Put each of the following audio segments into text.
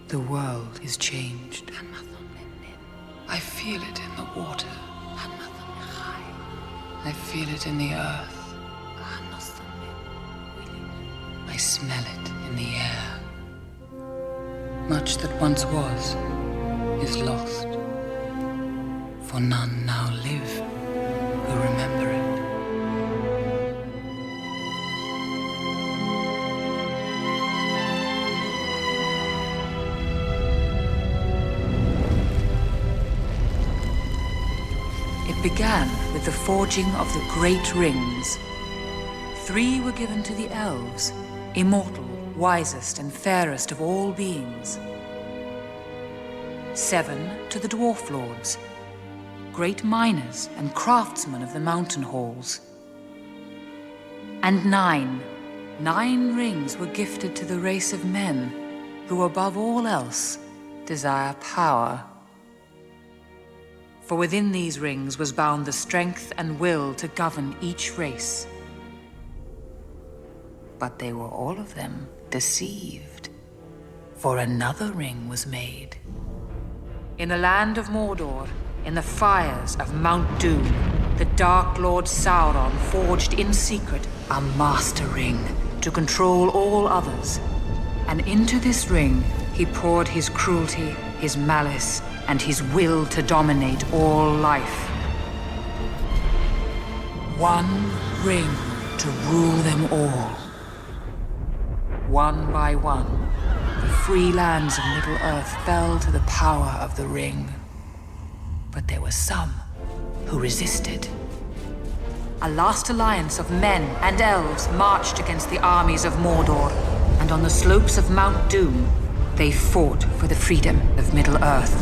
The world is changed. I feel it in the water. I feel it in the earth. I smell it in the air. Much that once was is lost. For none now live who remember it. It began with the forging of the great rings. 3 were given to the elves, immortal, wisest and fairest of all beings. 7 to the dwarf lords, great miners and craftsmen of the mountain halls. And 9 rings were gifted to the race of men who above all else desire power. For within these rings was bound the strength and will to govern each race. But they were all of them deceived, for another ring was made. In the land of Mordor, in the fires of Mount Doom, the Dark Lord Sauron forged in secret a master ring to control all others. And into this ring he poured his cruelty, his malice, and his will to dominate all life. One ring to rule them all. One by one, the free lands of Middle-earth fell to the power of the ring. But there were some who resisted. A last alliance of men and elves marched against the armies of Mordor, and on the slopes of Mount Doom, they fought for the freedom of Middle-earth.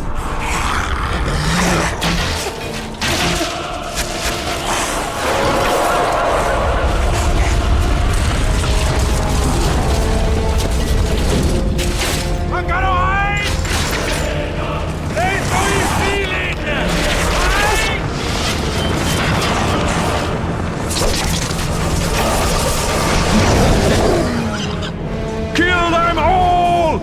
Kill them all!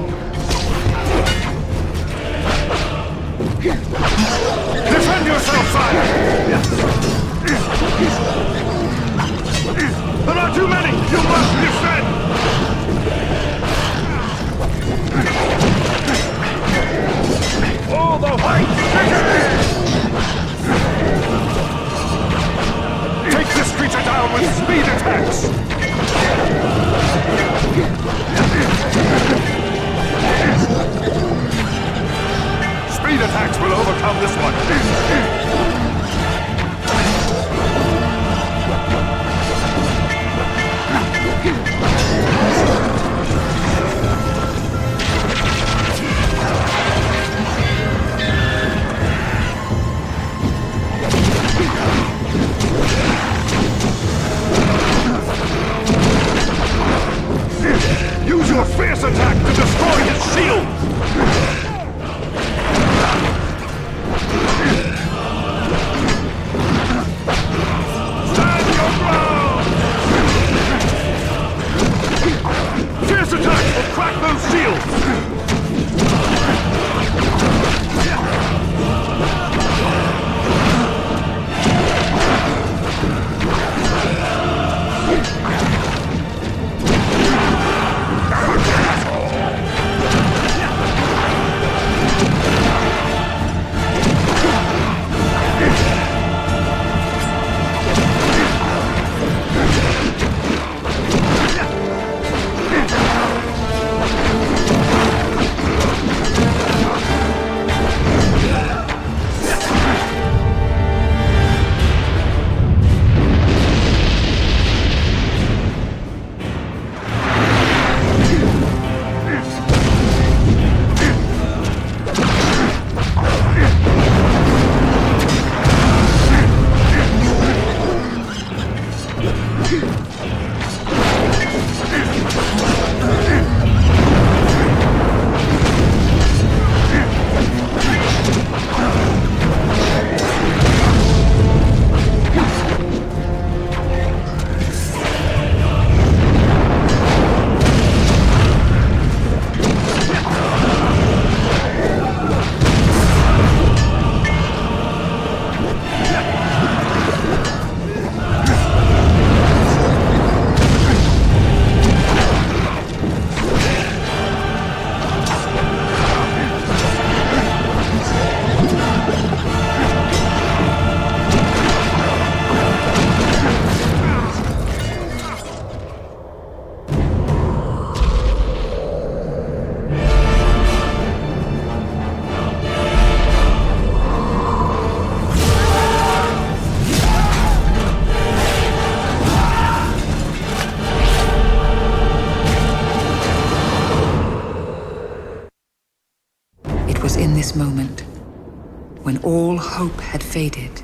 hope had faded,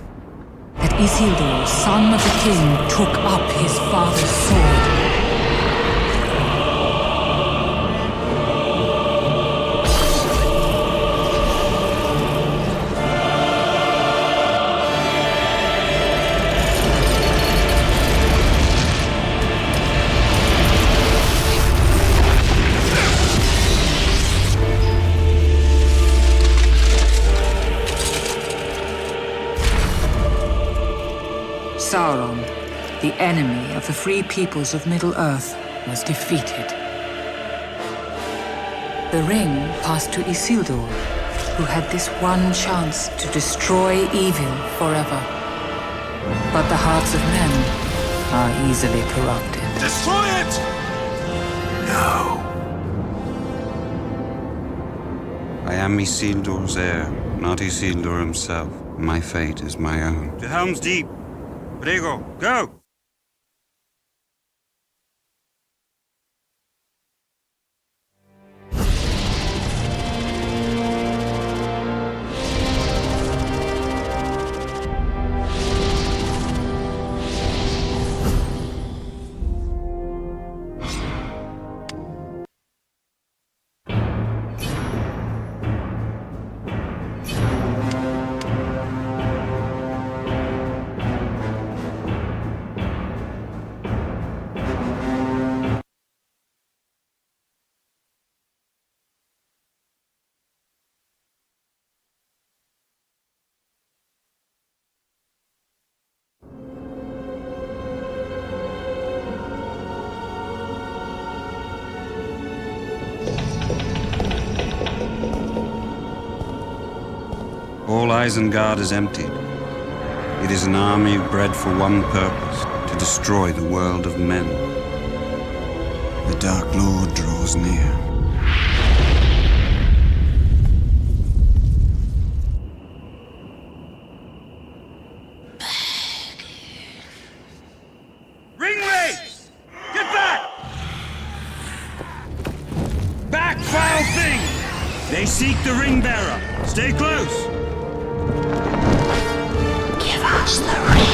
that Isildur, son of the king, took up his father's sword. Sauron, the enemy of the free peoples of Middle-earth, was defeated. The ring passed to Isildur, who had this one chance to destroy evil forever. But the hearts of men are easily corrupted. Destroy it! No. I am Isildur's heir, not Isildur himself. My fate is my own. To Helm's Deep! Prego, go! All Isengard is emptied. It is an army bred for one purpose, to destroy the world of men. The Dark Lord draws near. Ringwraiths! Get back! Back, foul thing! They seek the ring-bearer. Stay close! Give us the ring,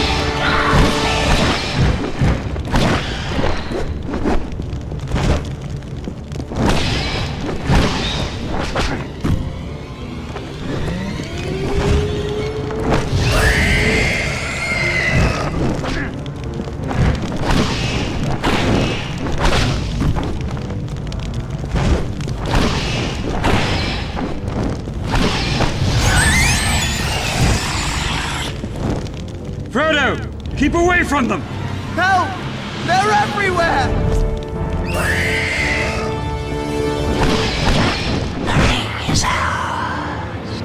Frodo! Keep away from them! Help! They're everywhere! the ring is ours.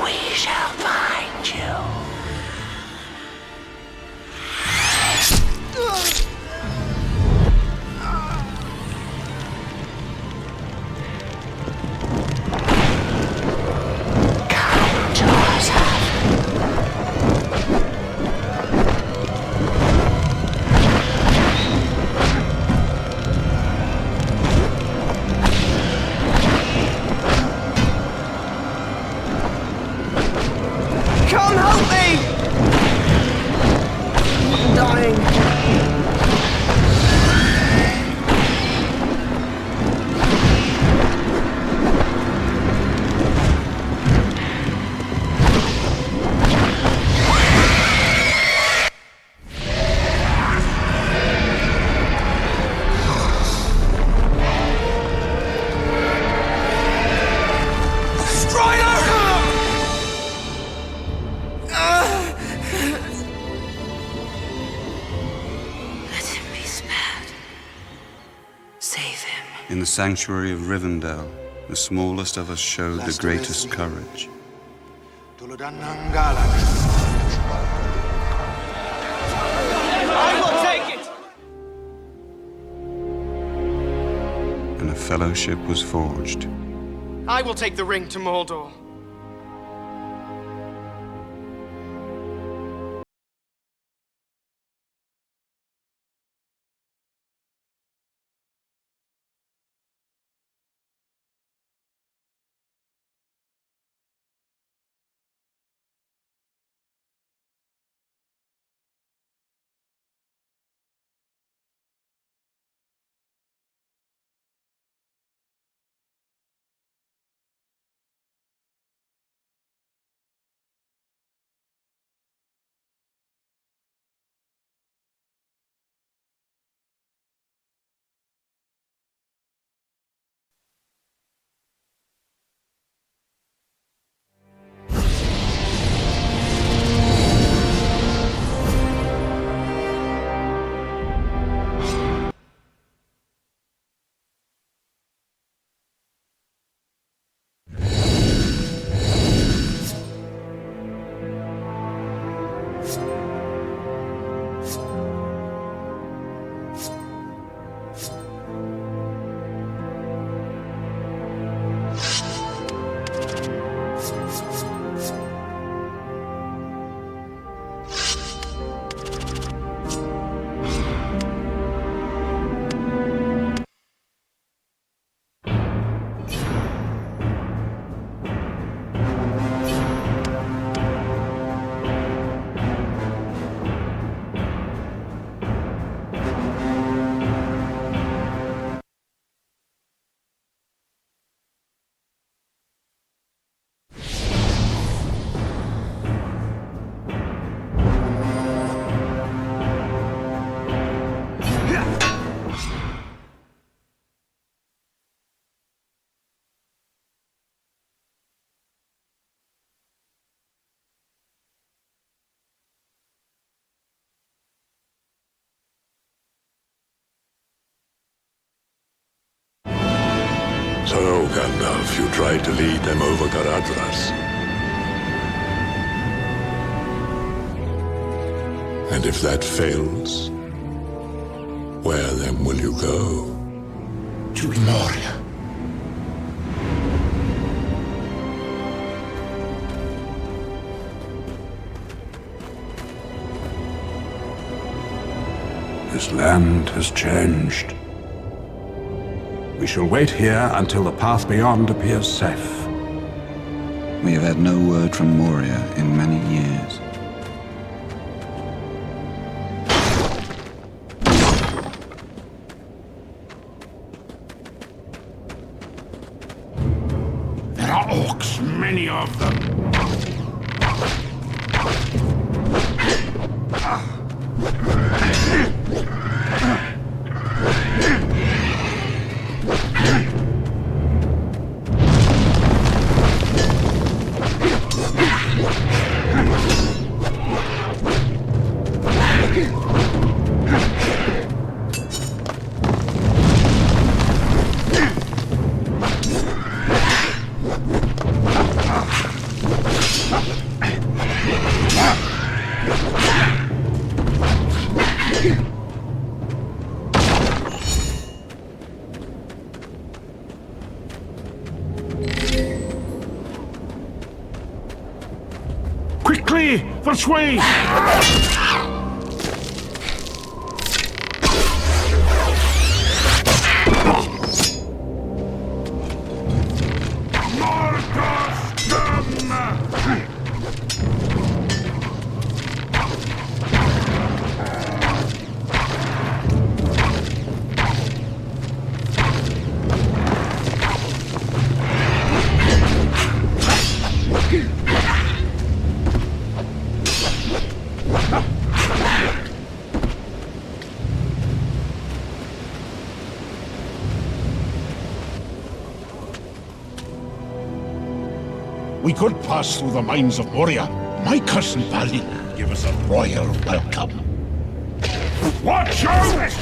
We shall find you. Come to us. Come help me! I'm dying. Let him be spared. Save him. In the sanctuary of Rivendell, the smallest of us showed the greatest courage. I will take it! And a fellowship was forged. I will take the ring to Mordor. So, Gandalf, you tried to lead them over Garadras. And if that fails, where then will you go? To Moria. This land has changed. We shall wait here until the path beyond appears safe. We have had no word from Moria in many years. There are orcs, many of them. Quickly! This way! We could pass through the mines of Moria. My cousin Balin would give us a royal welcome. Watch out!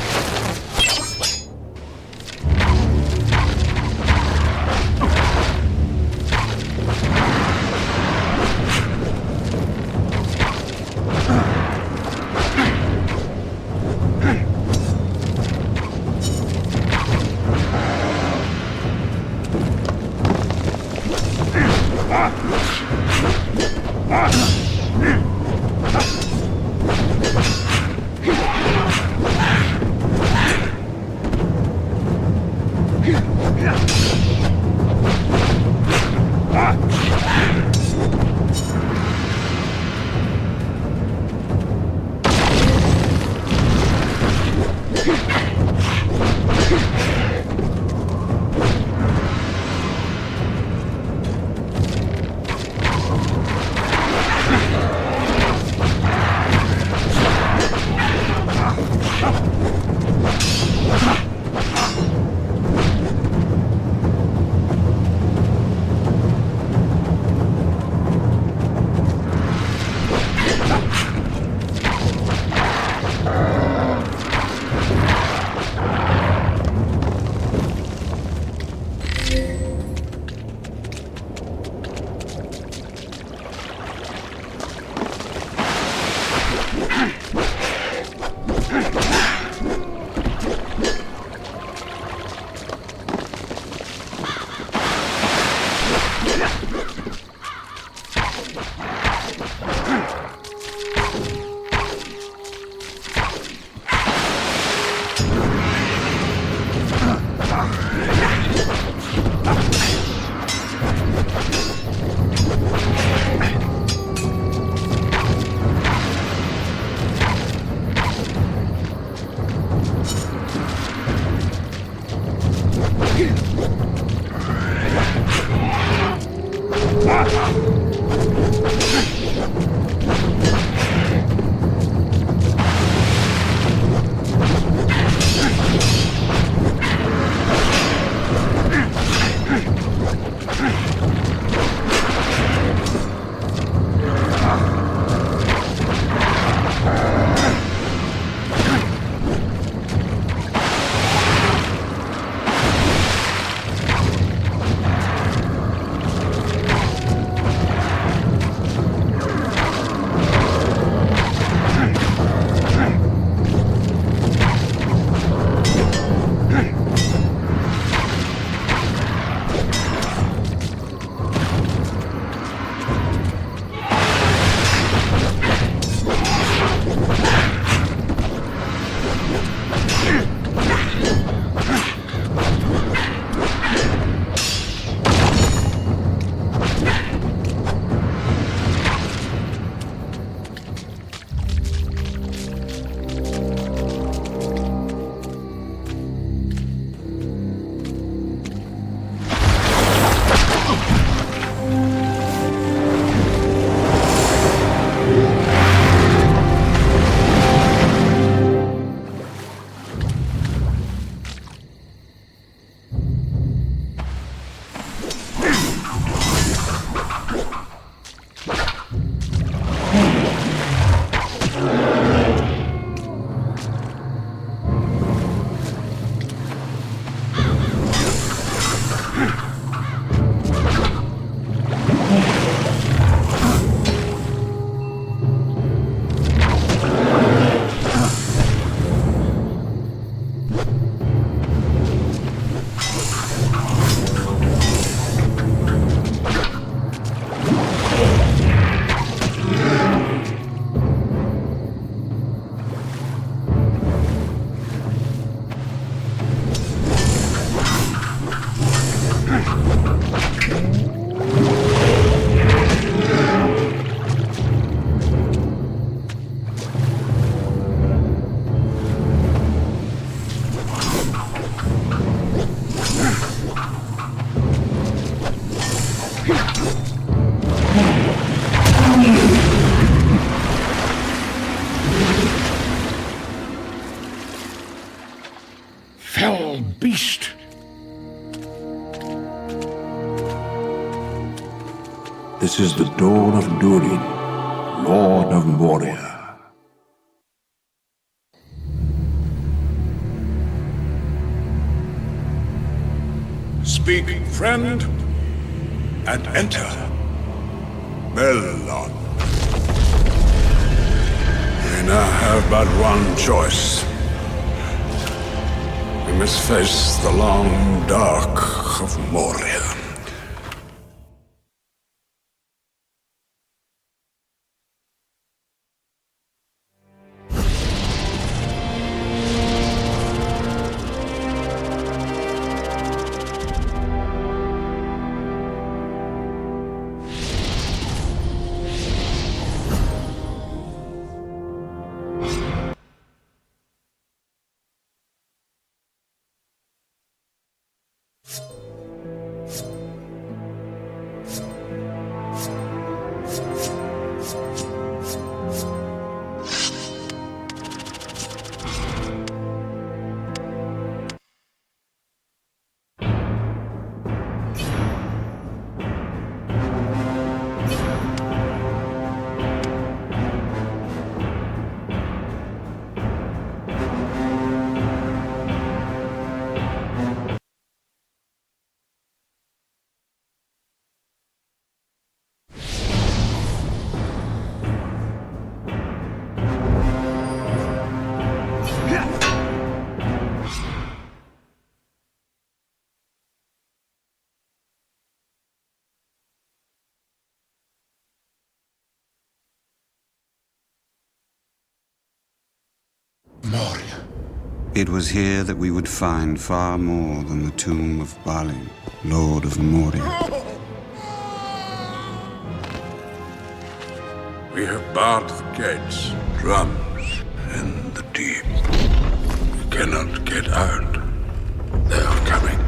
Fell beast! This is the dawn of Durin, Lord of Moria. Speak, friend, and enter. Melon. We now have but one choice. We must face the long dark of Moria. It was here that we would find far more than the tomb of Balin, Lord of Moria. We have barred the gates, drums in the deep. We cannot get out. They are coming.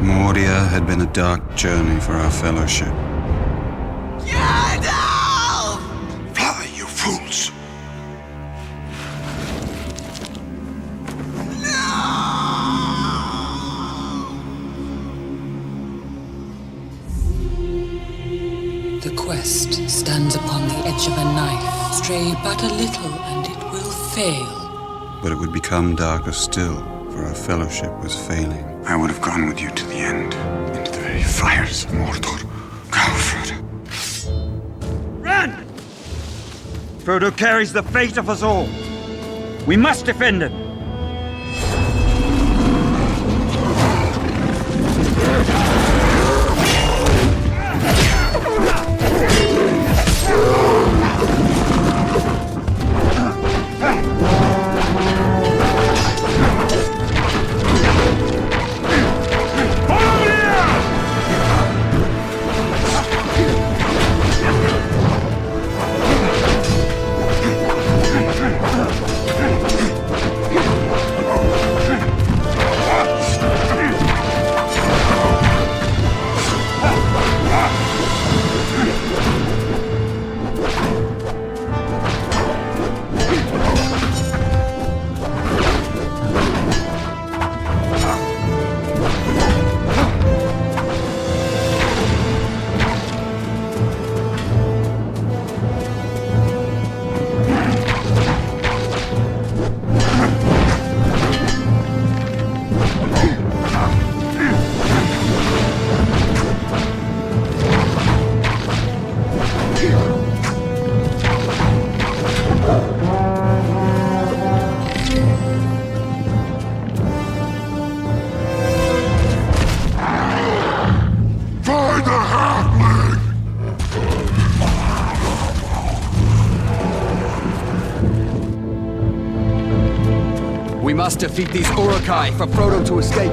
Moria had been a dark journey for our fellowship. Fly, you fools! The quest stands upon the edge of a knife. Stray but a little and it will fail. But it would become darker still, for our fellowship was failing. I would have gone with you to the end, into the very fires of Mordor. Go, Frodo. Run! Frodo carries the fate of us all. We must defend him. We must defeat these Uruk-hai for Frodo to escape.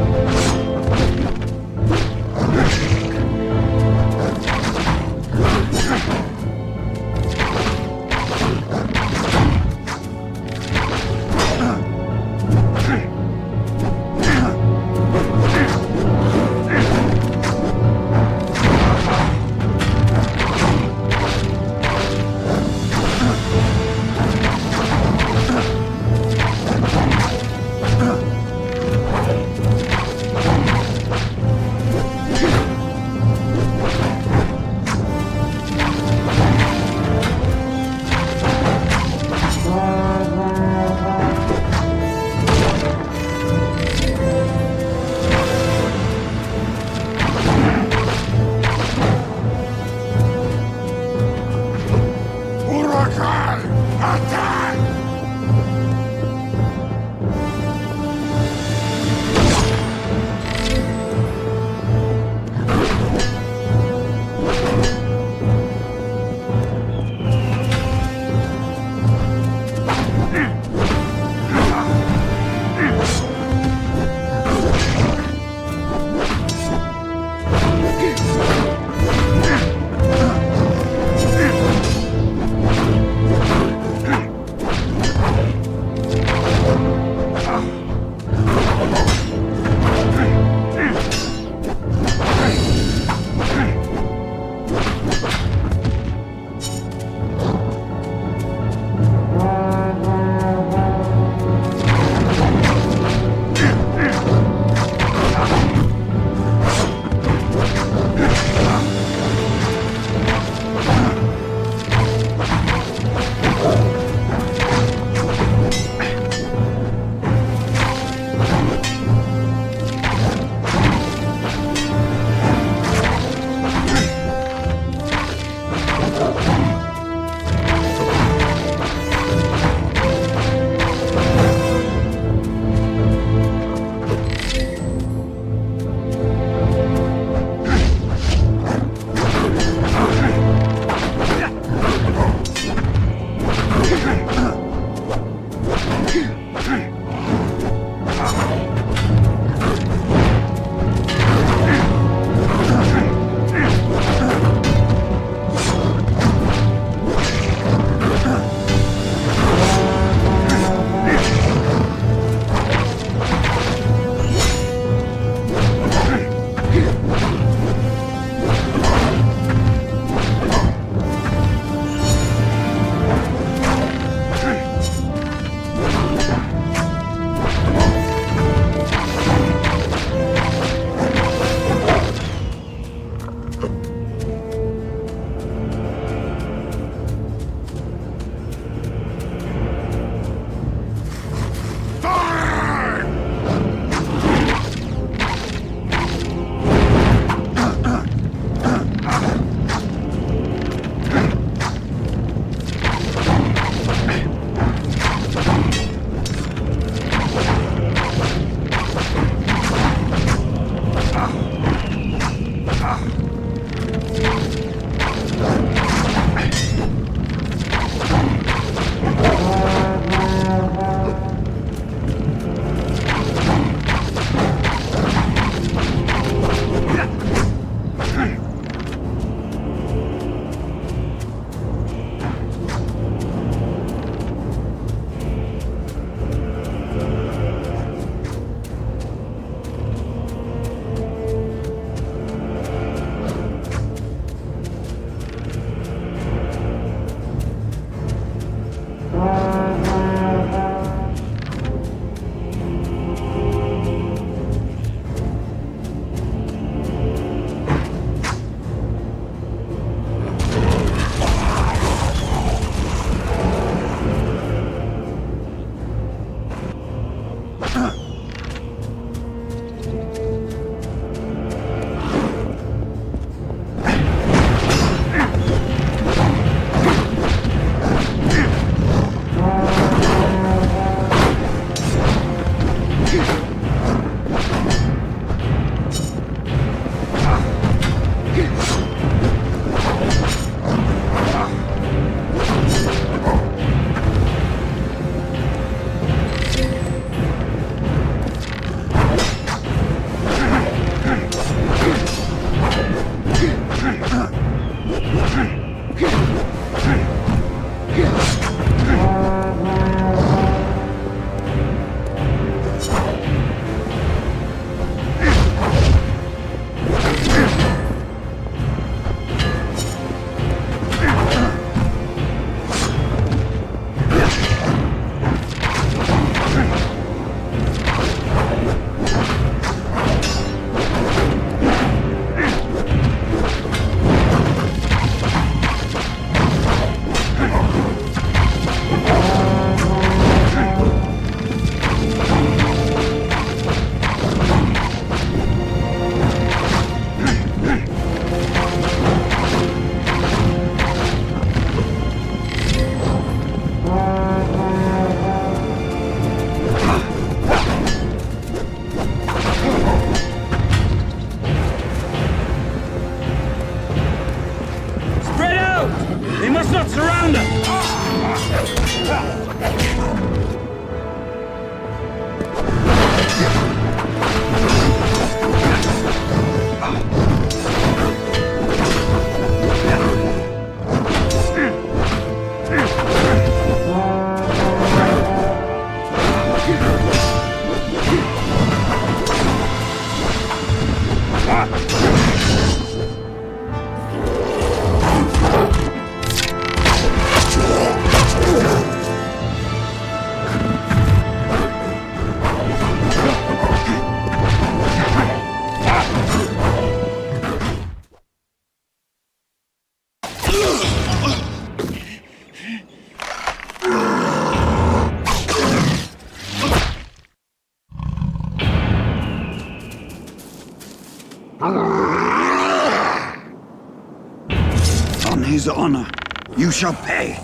On his honor, you shall pay.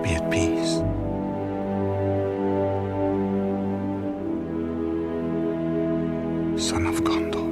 Be at peace. Son of Gondor.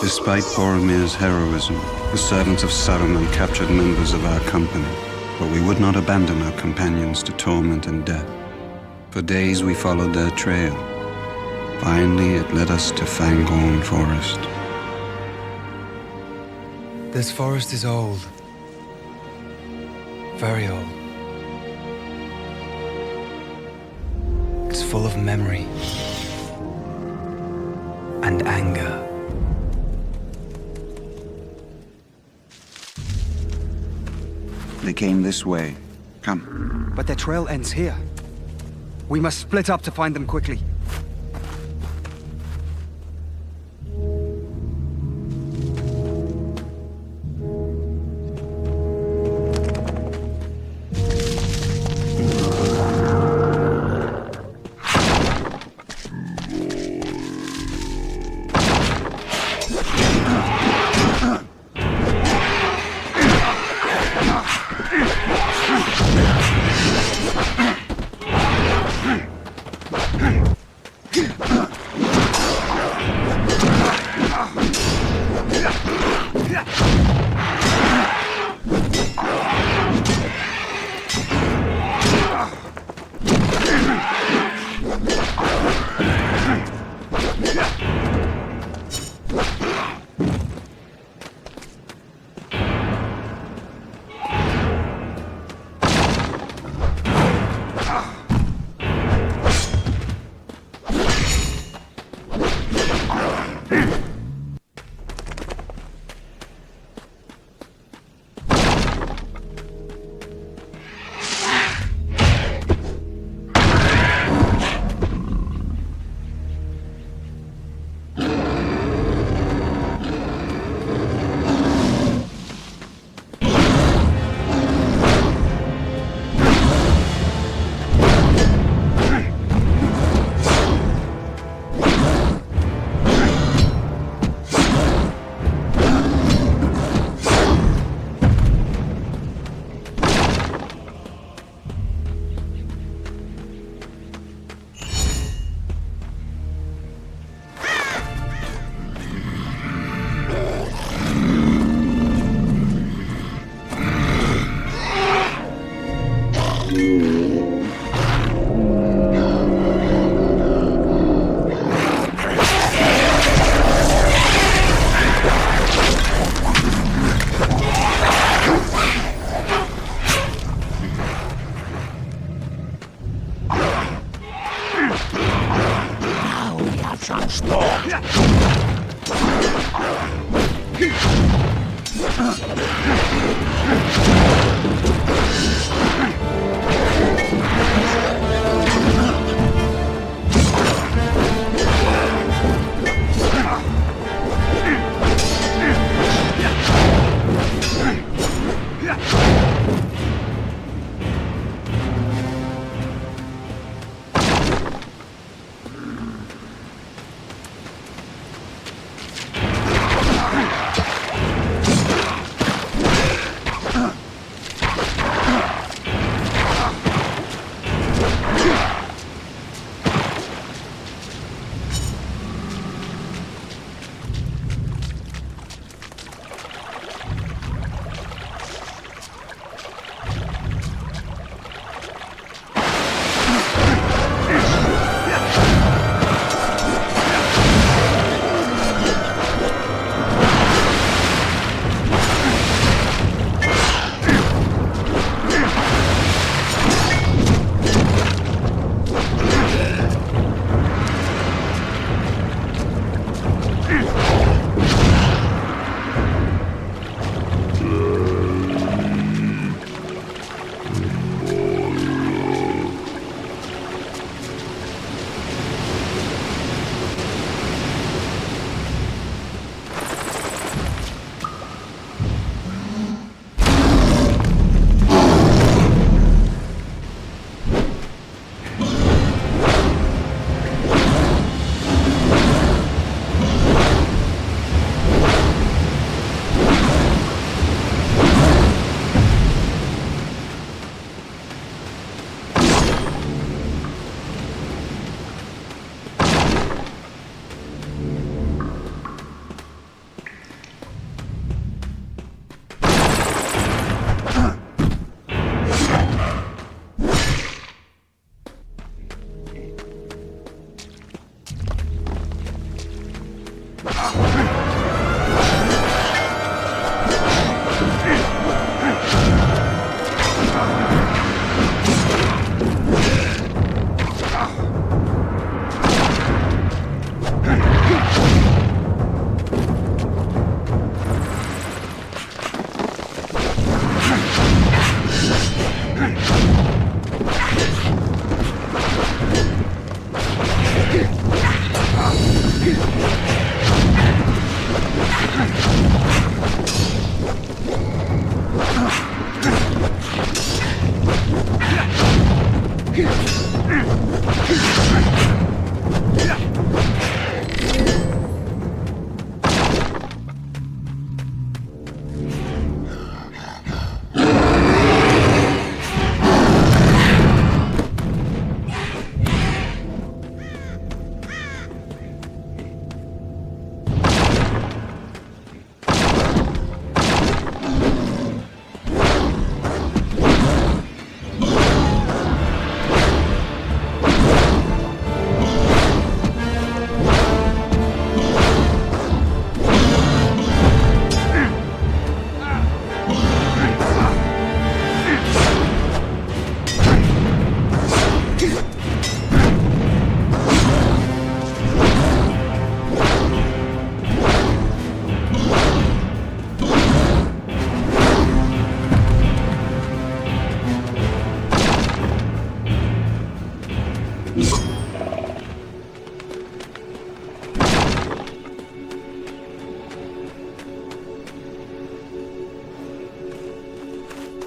Despite Boromir's heroism, the servants of Saruman captured members of our company, but we would not abandon our companions to torment and death. For days we followed their trail. Finally, it led us to Fangorn Forest. This forest is old. Very old. It's full of memory and anger. They came this way. Come. But their trail ends here. We must split up to find them quickly.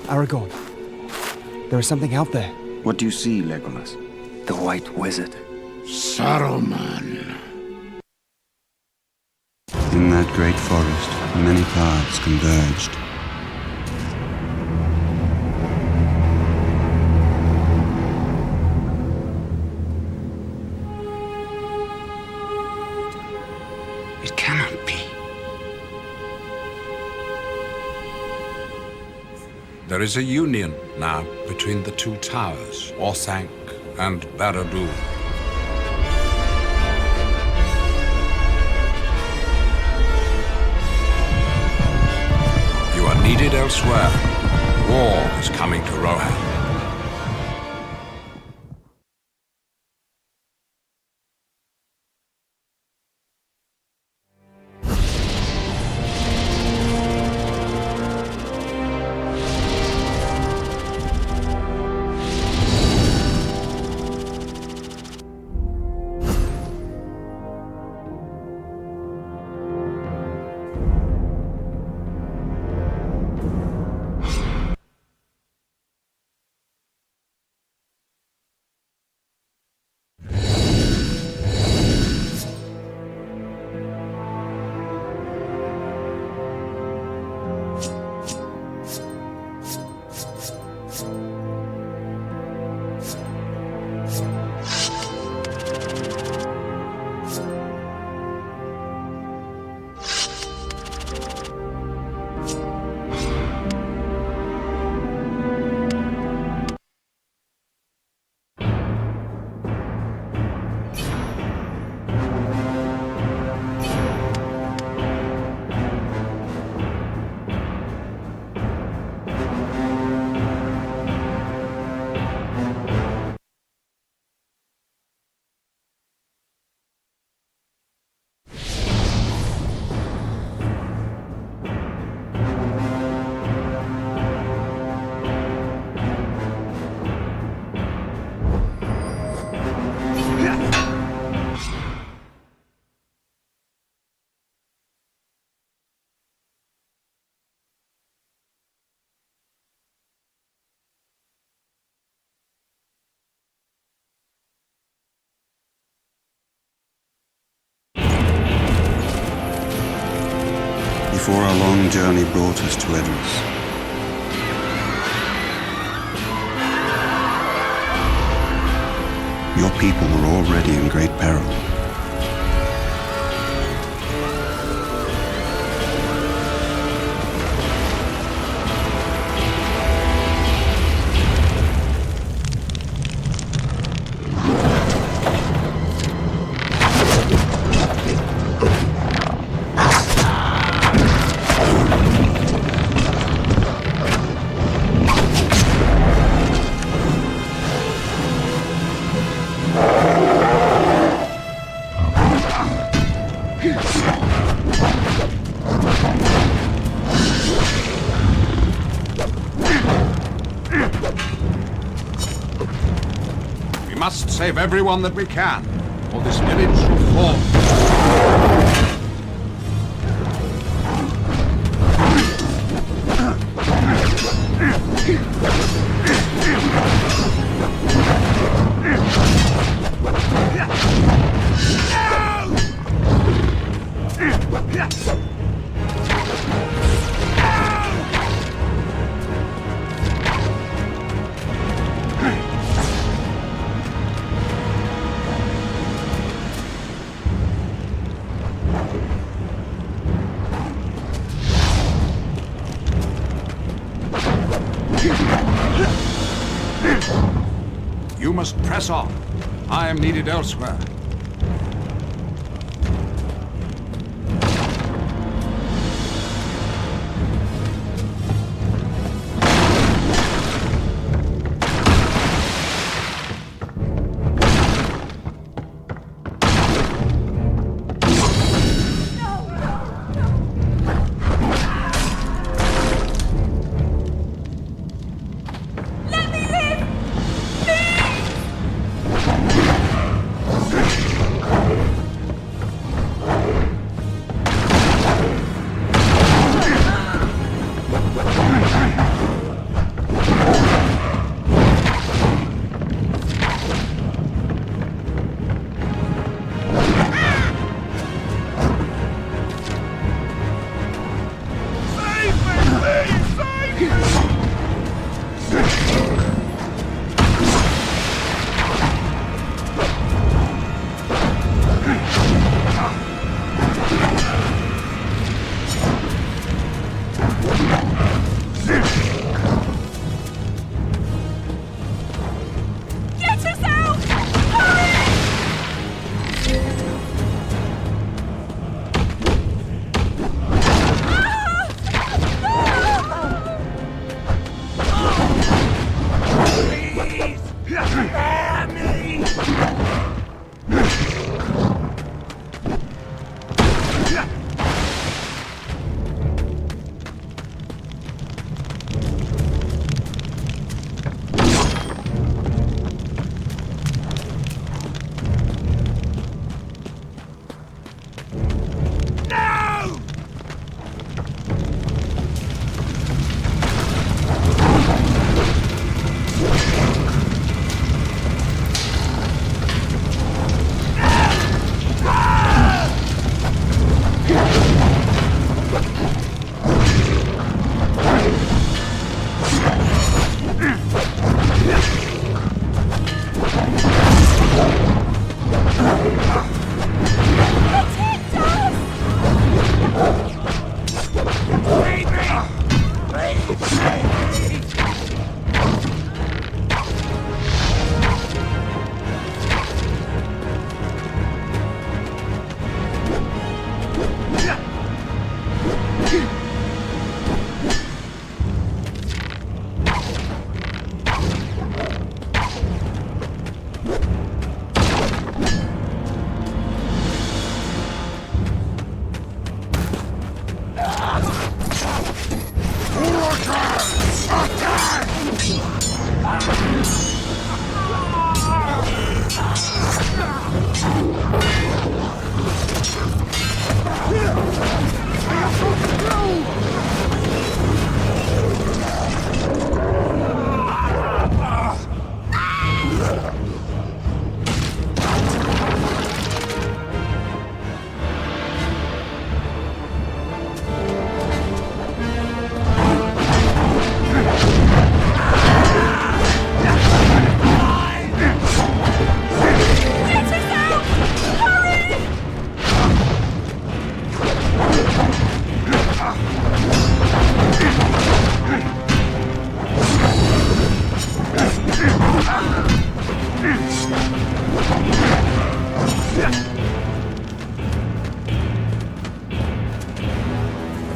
Aragorn, there is something out there. What do you see, Legolas? The White Wizard. Saruman. In that great forest, many paths converged. It cannot be. There is a union now between the two towers, Orthanc and Barad-dûr. You are needed elsewhere. War is coming to Rohan. Before our long journey brought us to Edris, your people were already in great peril. We must save everyone that we can, or this village shall fall. You must press on. I am needed elsewhere.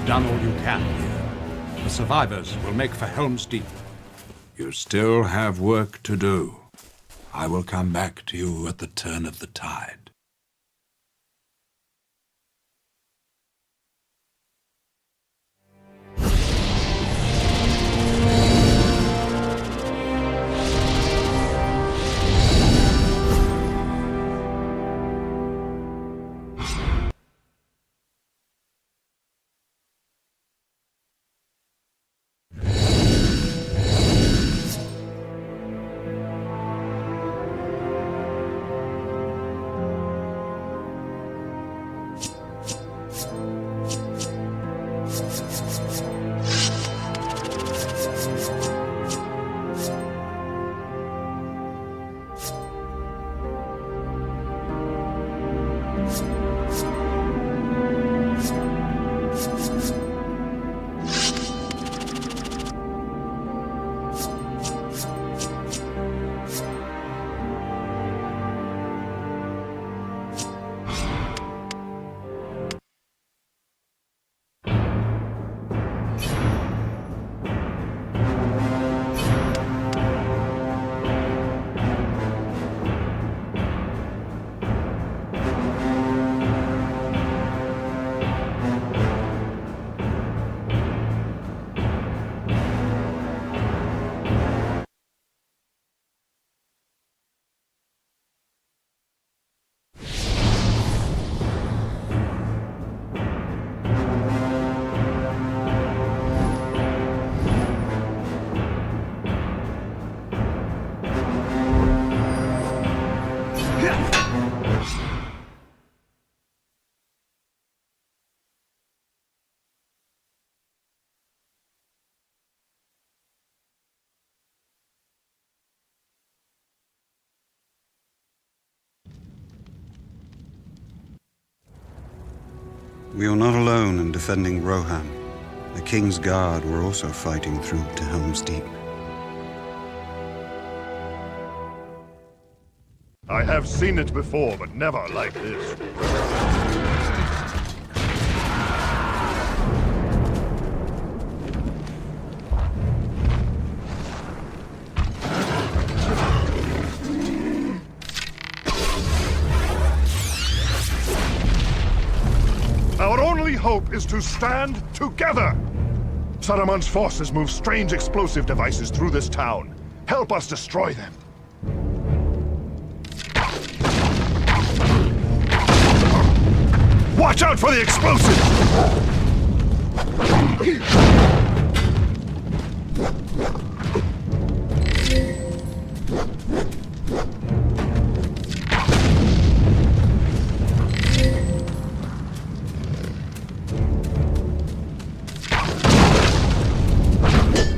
Done all you can here. The survivors will make for Helm's Deep. You still have work to do. I will come back to you at the turn of the tide. We are not alone in defending Rohan. The King's Guard were also fighting through to Helm's Deep. I have seen it before, but never like this. Our only hope is to stand together! Saruman's forces move strange explosive devices through this town. Help us destroy them. Watch out for the explosives!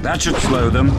That should slow them.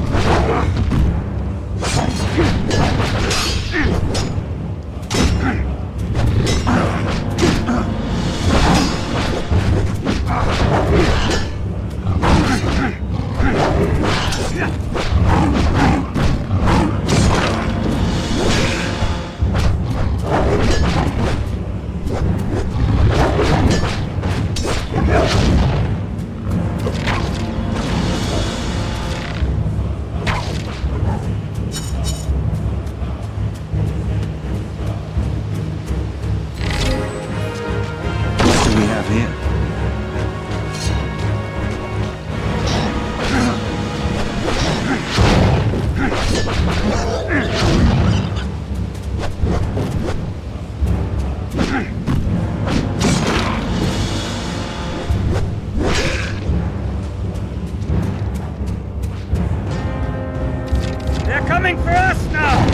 They're coming for us now!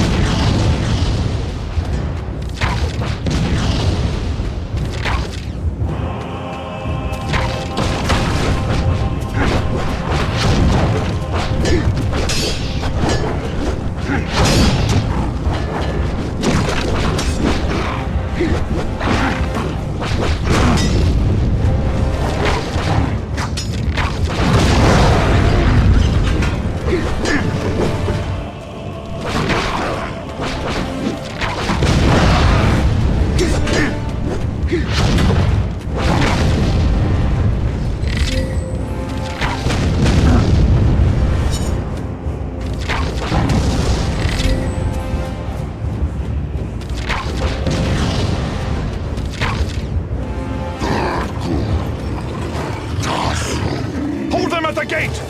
At the gate!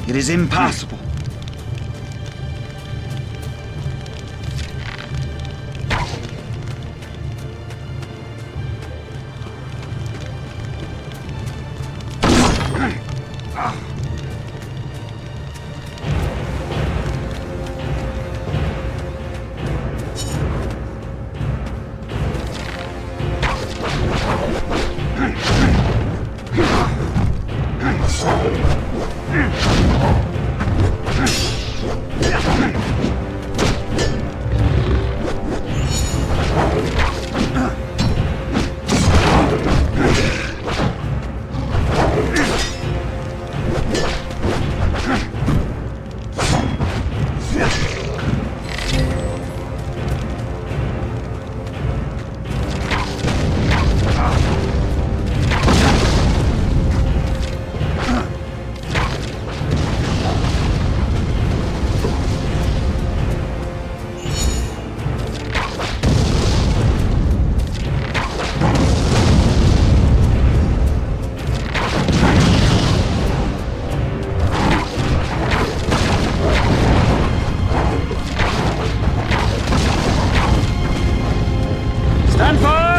It is impossible. Stand fast!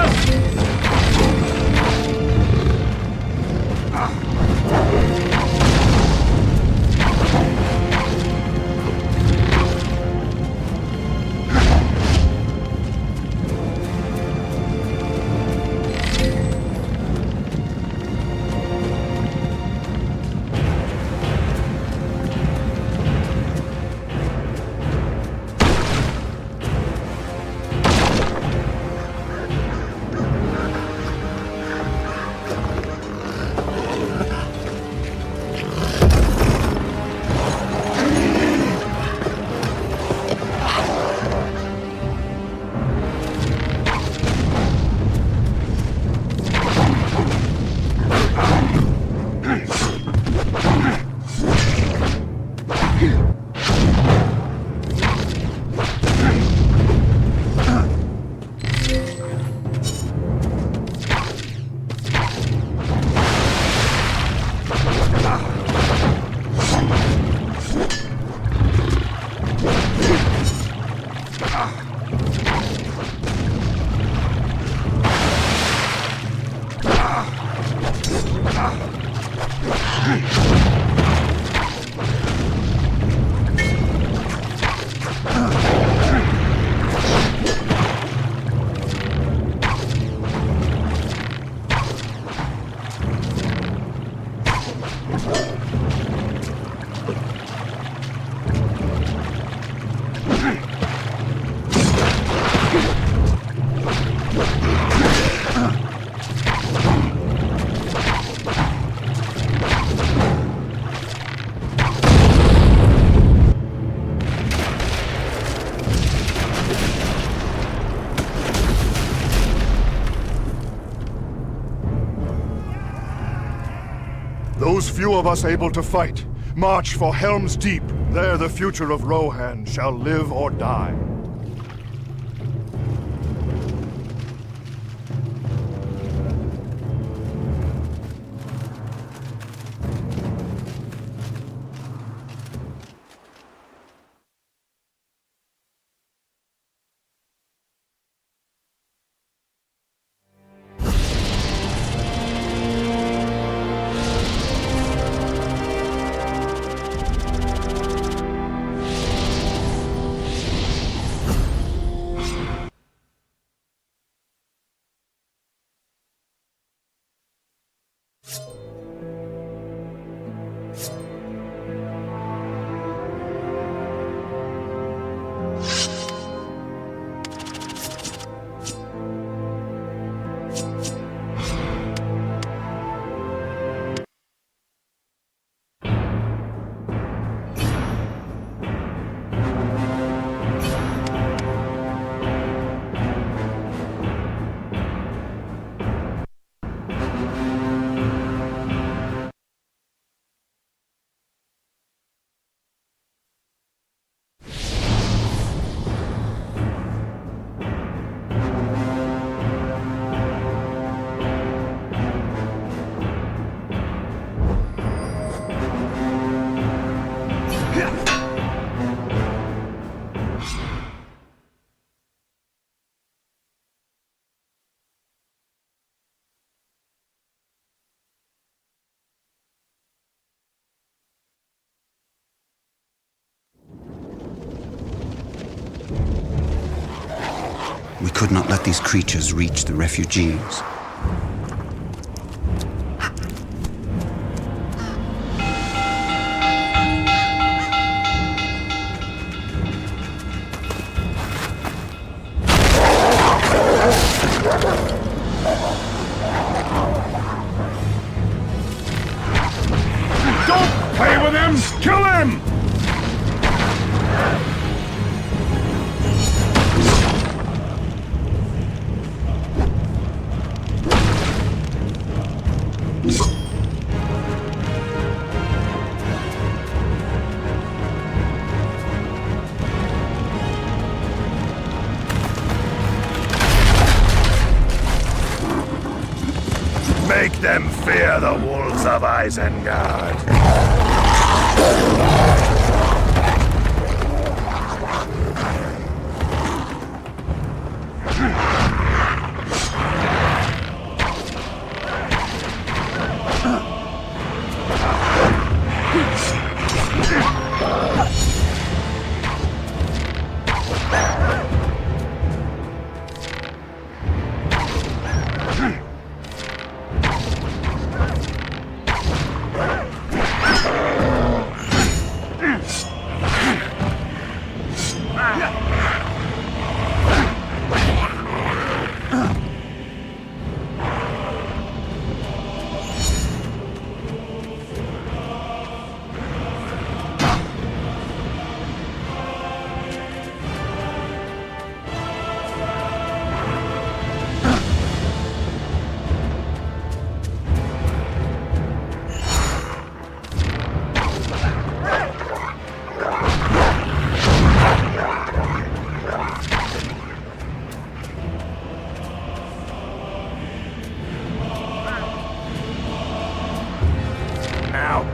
Those few of us able to fight, march for Helm's Deep. There the future of Rohan shall live or die. We could not let these creatures reach the refugees. Don't play with him! Kill him! Make them fear the wolves of Isengard.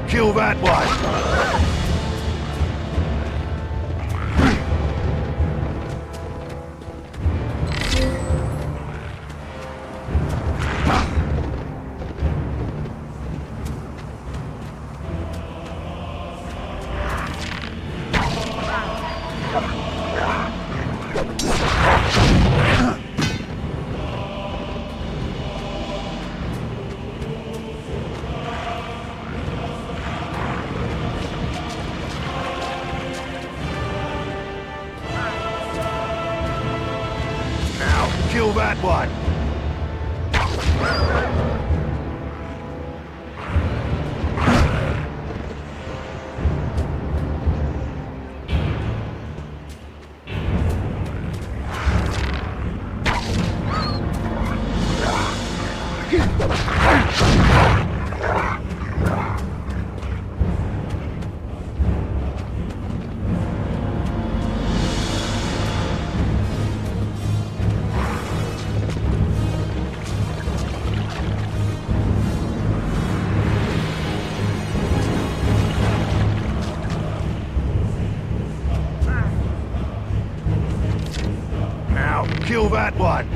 kill that one! Kill that one! Kill that one!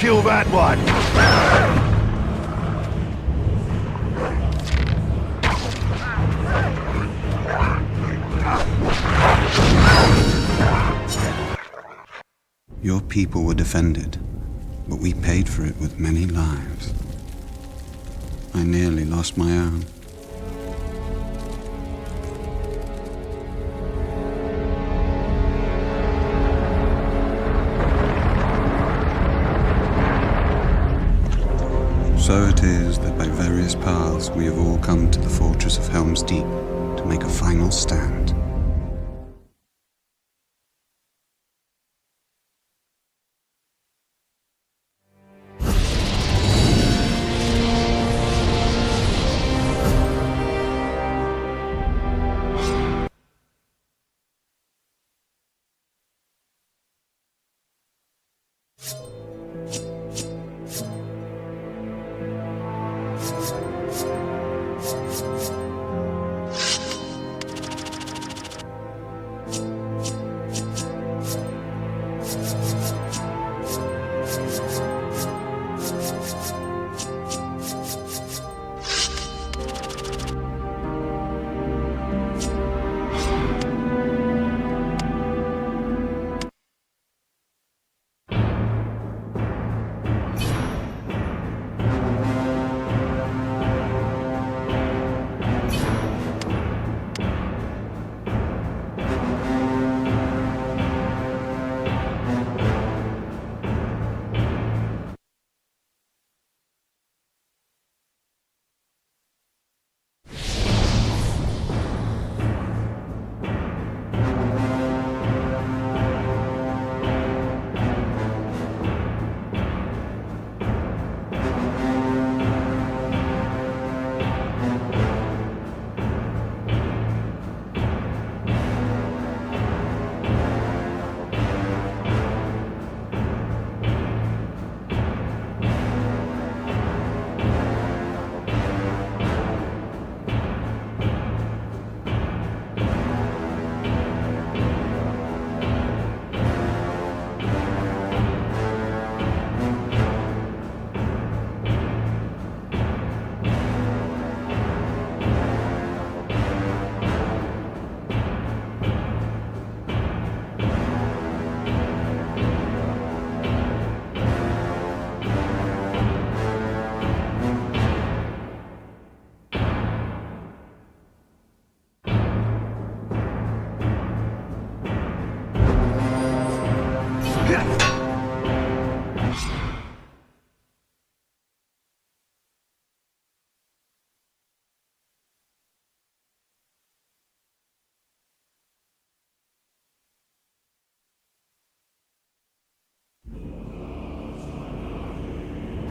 Kill that one! Your people were defended, but we paid for it with many lives. I nearly lost my own. So it is that by various paths we have all come to the fortress of Helm's Deep to make a final stand.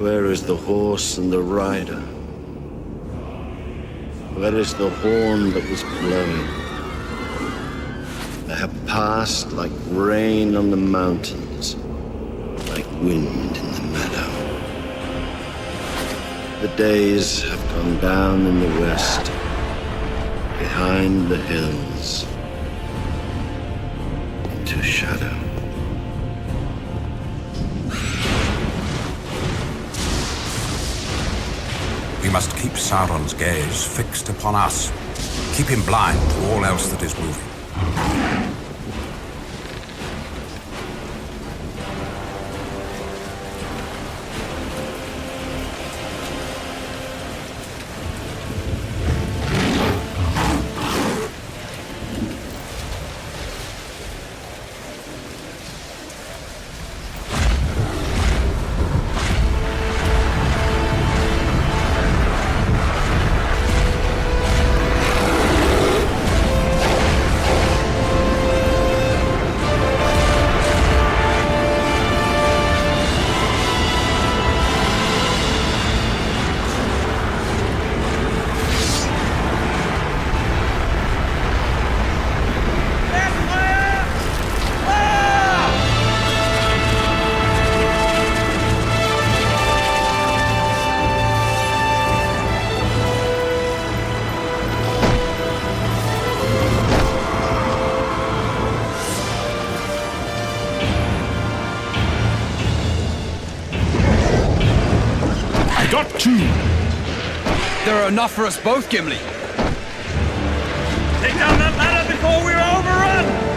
Where is the horse and the rider? Where is the horn that was blowing? They have passed like rain on the mountains, like wind in the meadow. The days have gone down in the west, behind the hills, into shadow. We must keep Sauron's gaze fixed upon us. Keep him blind to all else that is moving. There are enough for us both, Gimli. Take down that ladder before we're overrun!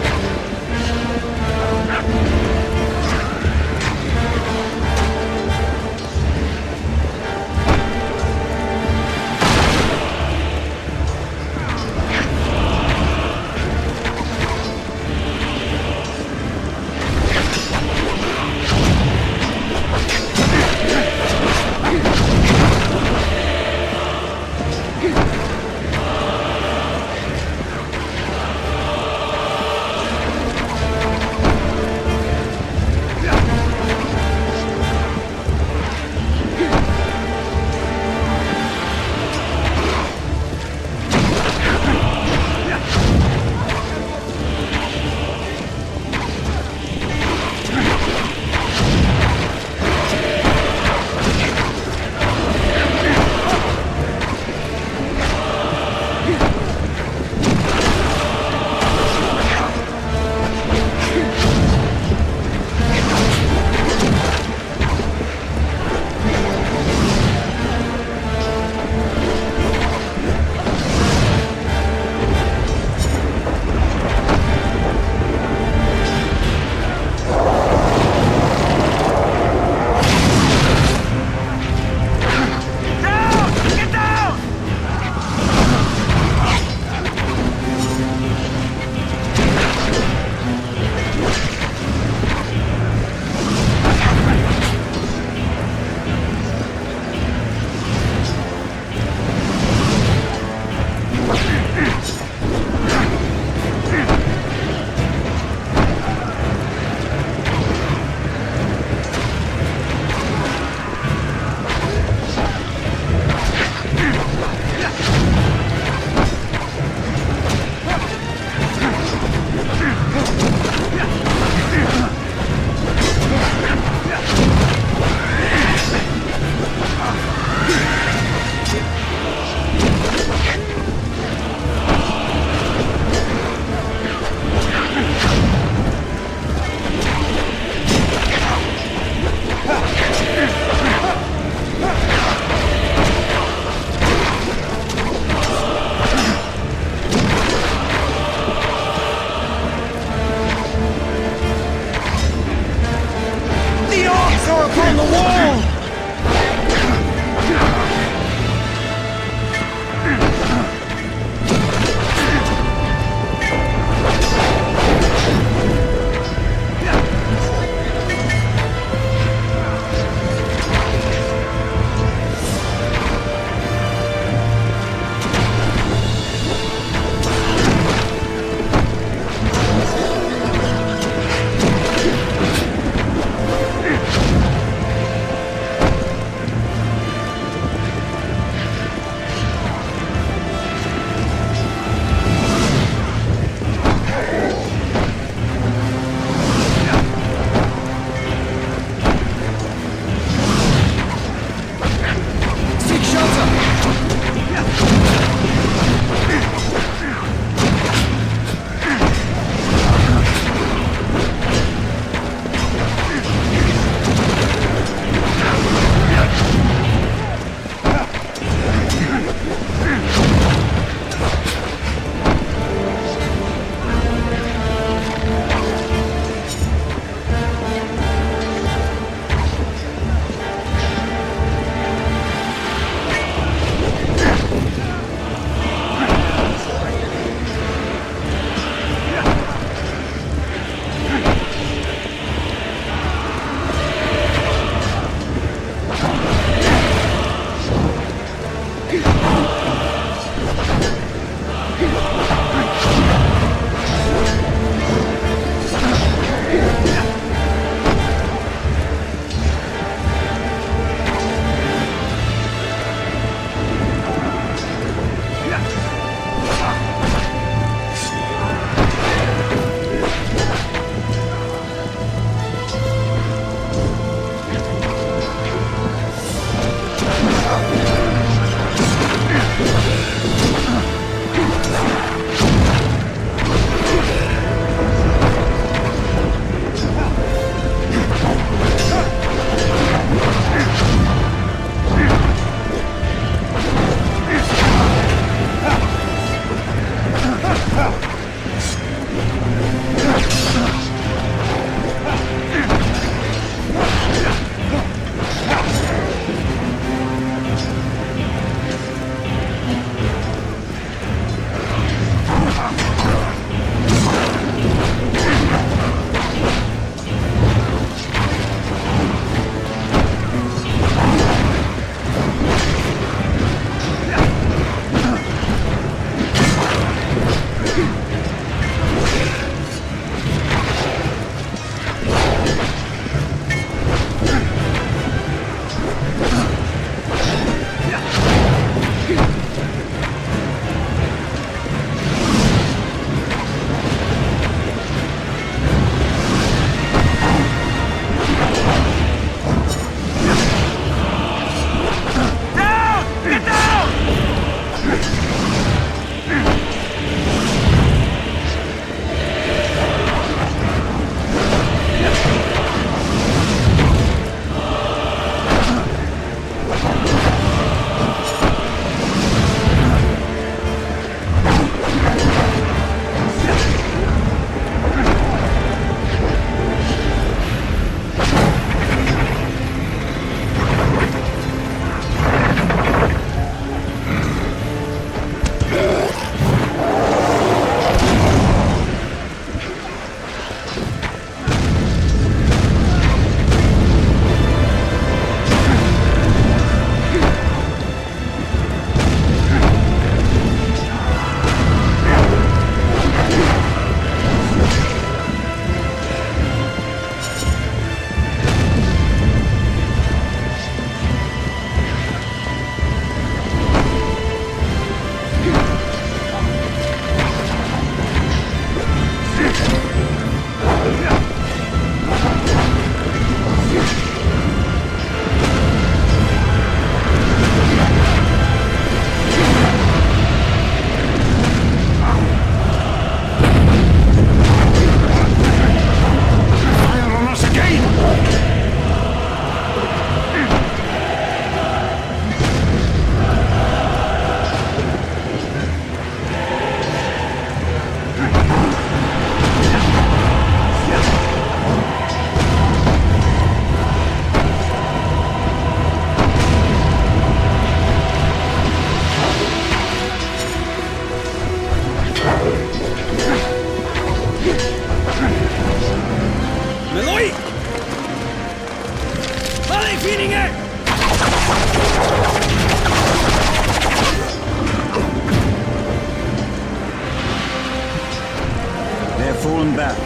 fallen back.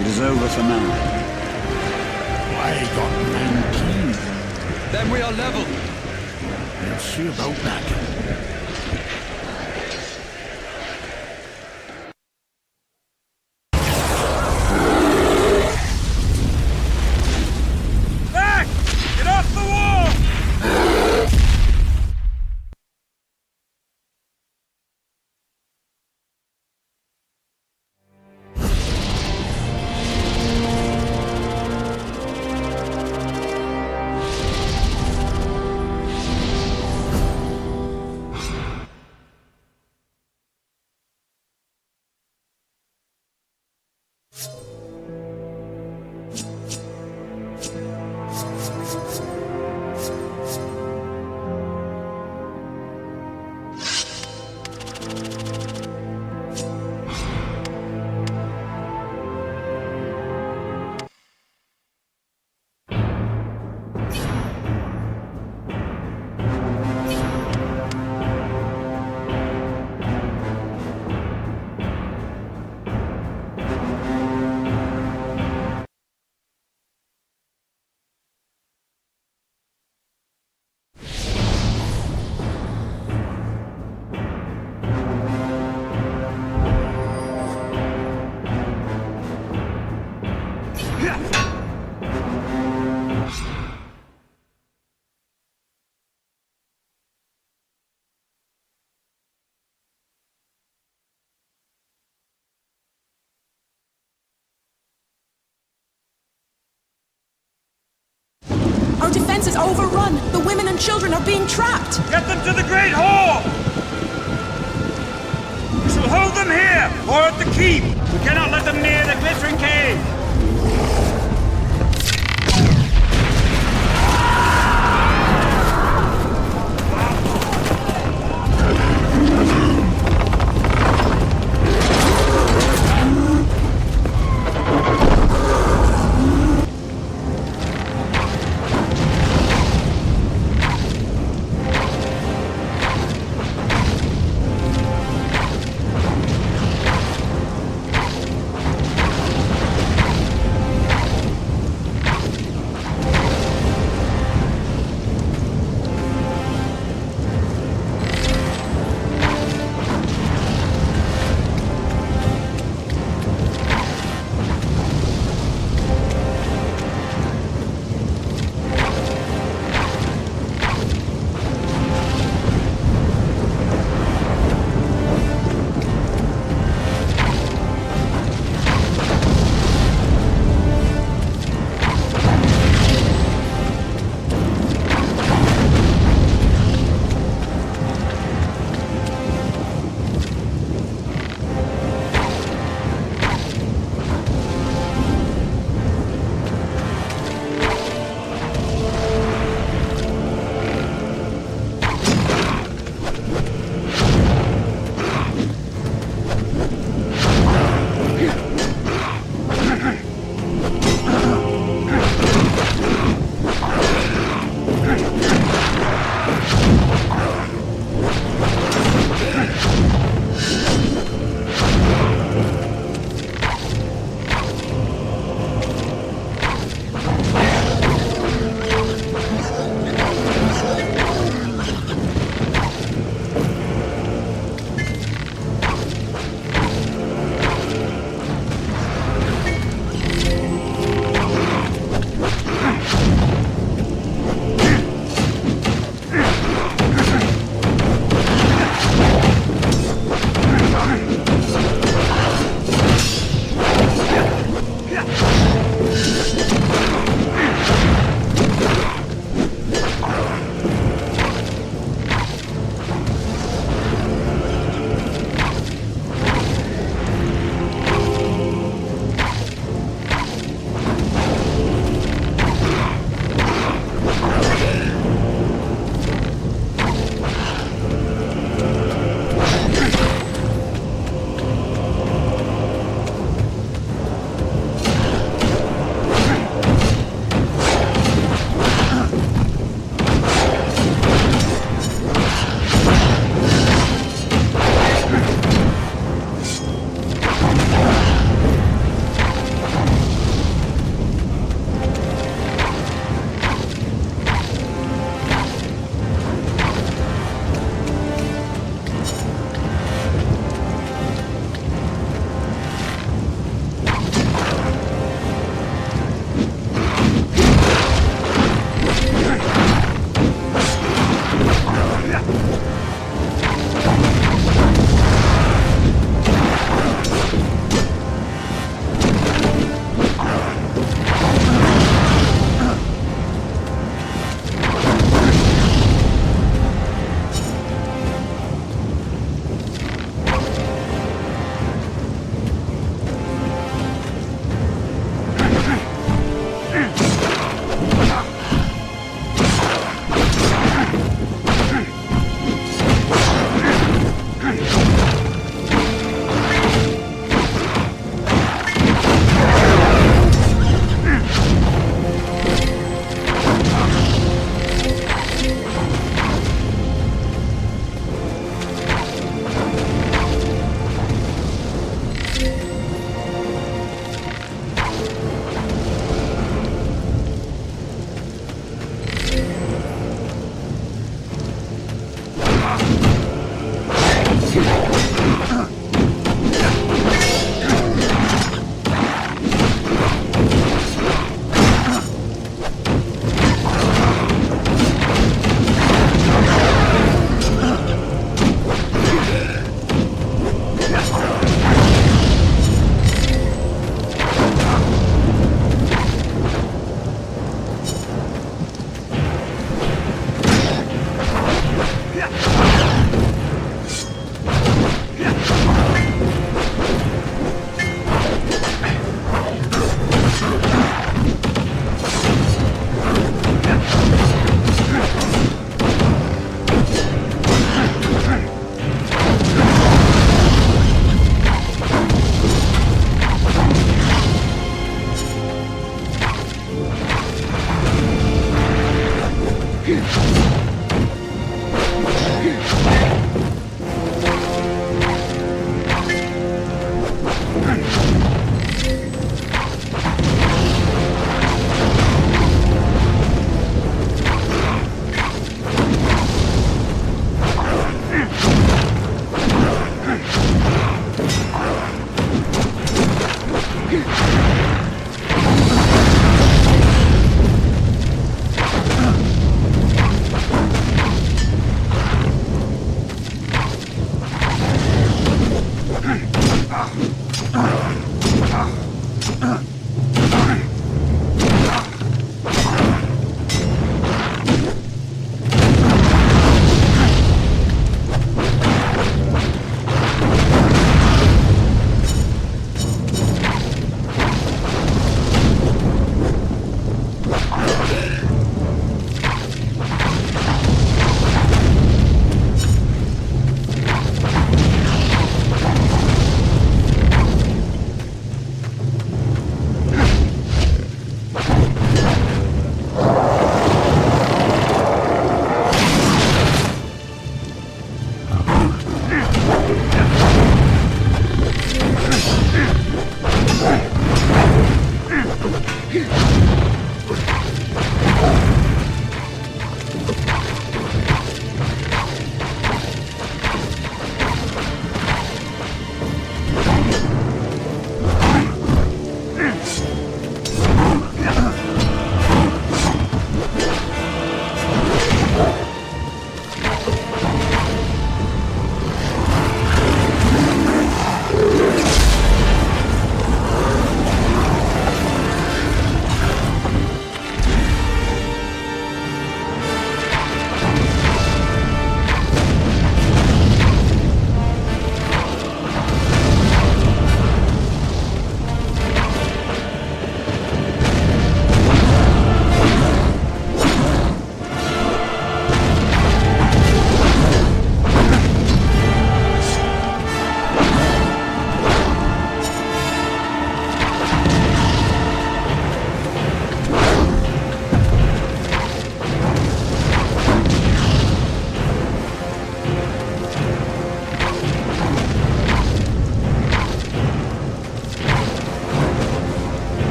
It is over for now. I got 19. Then we are level. We'll see about that. Back! Get off the wall! Our defense is overrun! The women and children are being trapped! Get them to the Great Hall! We shall hold them here, or at the keep! We cannot let them near the glittering cave!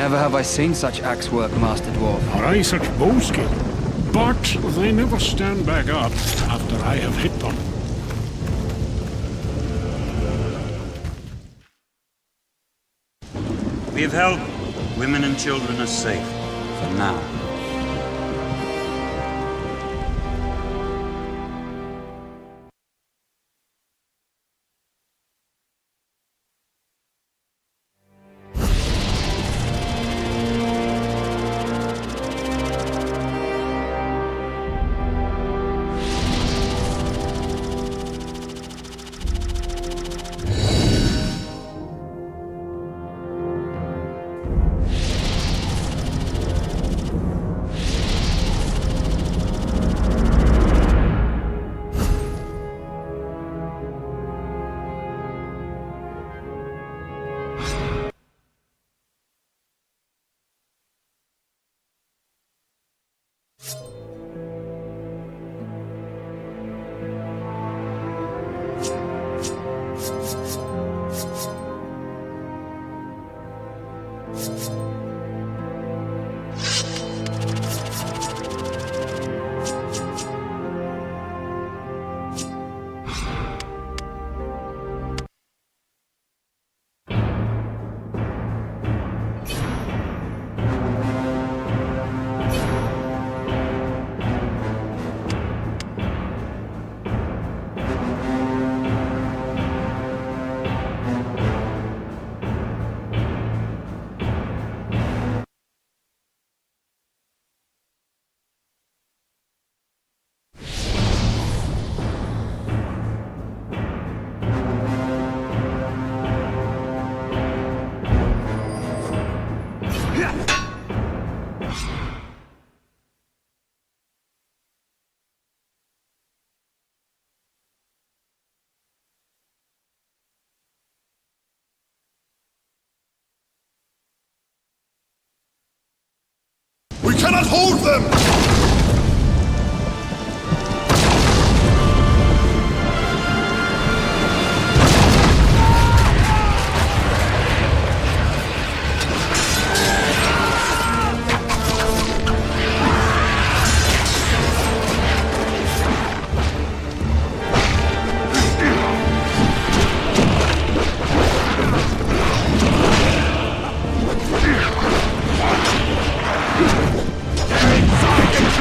Never have I seen such axe work, Master Dwarf. Nor I such bow skill. But they never stand back up after I have hit them. We have held women and children as safe for now. We cannot hold them! Inside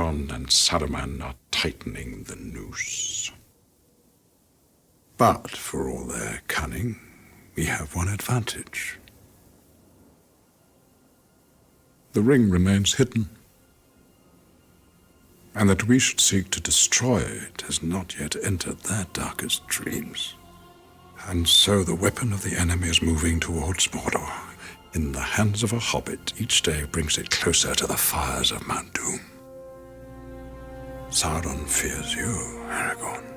Sauron and Saruman are tightening the noose. But for all their cunning, we have one advantage. The ring remains hidden, and that we should seek to destroy it has not yet entered their darkest dreams. And so the weapon of the enemy is moving towards Mordor. In the hands of a hobbit, each day brings it closer to the fires of Mount Doom. Sauron fears you, Aragorn.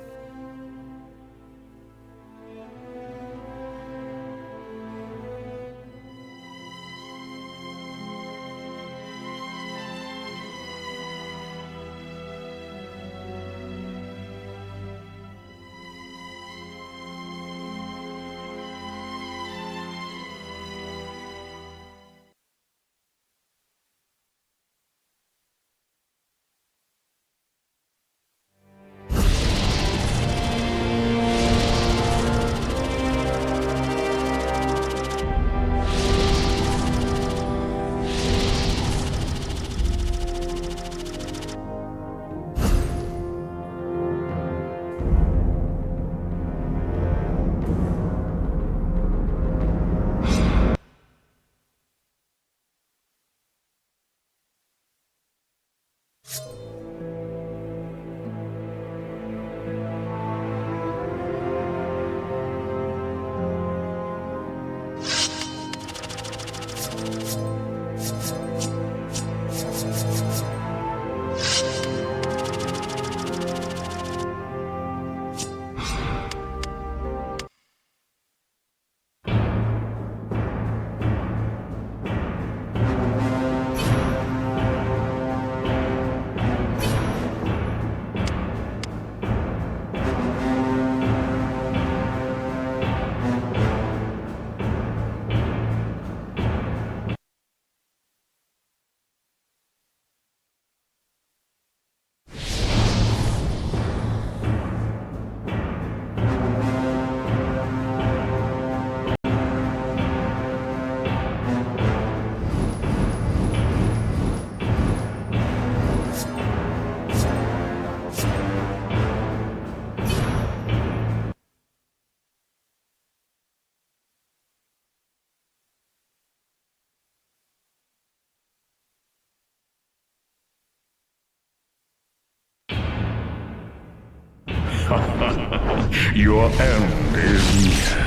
Your end is near.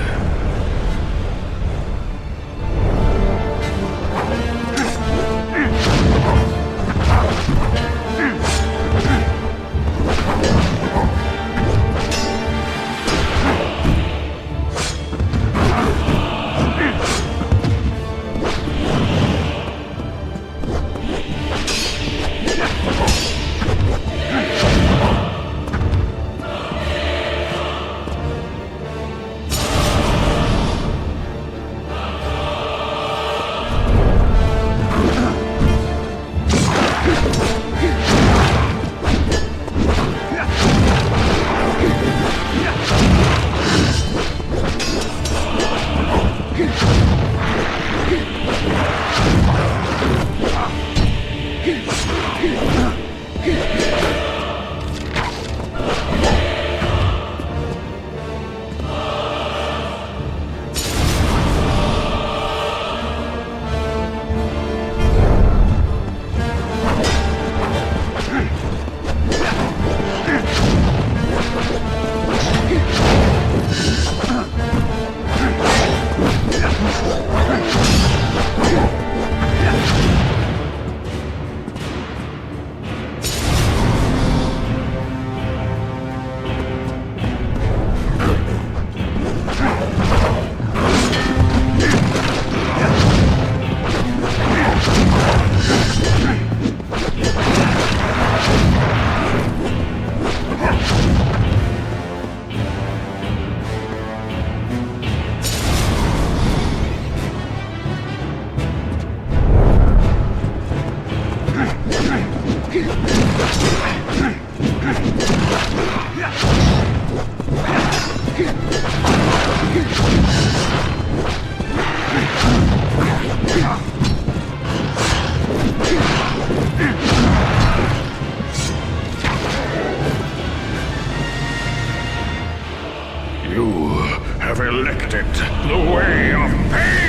selected the way of pain!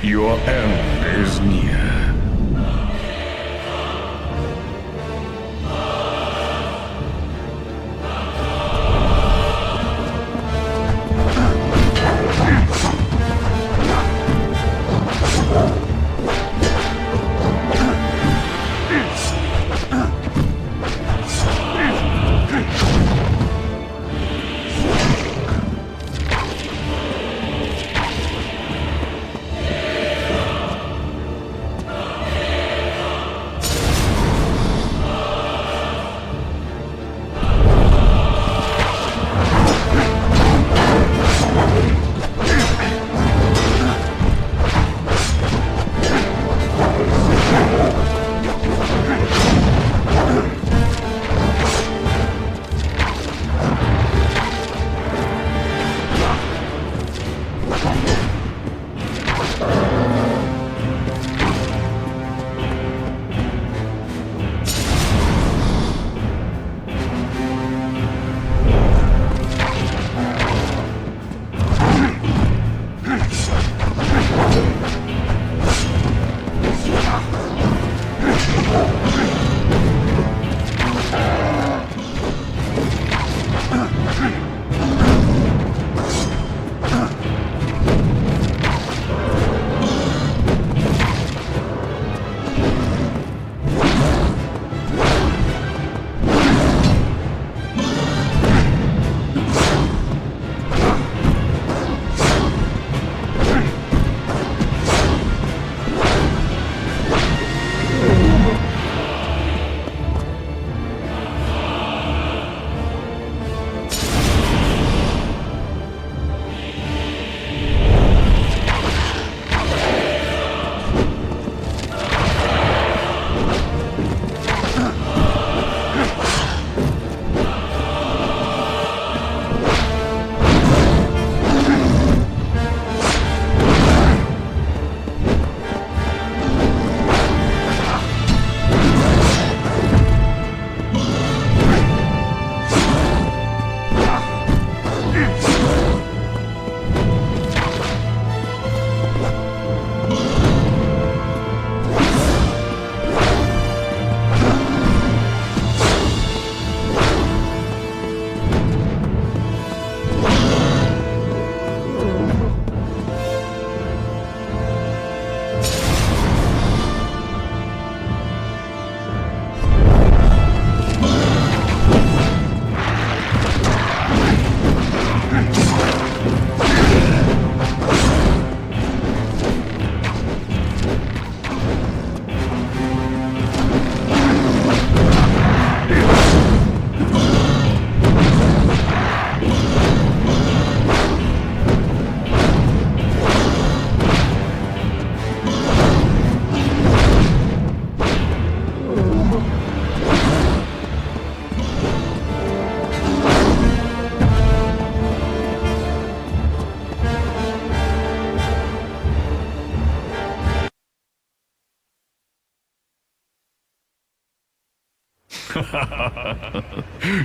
Your end is near.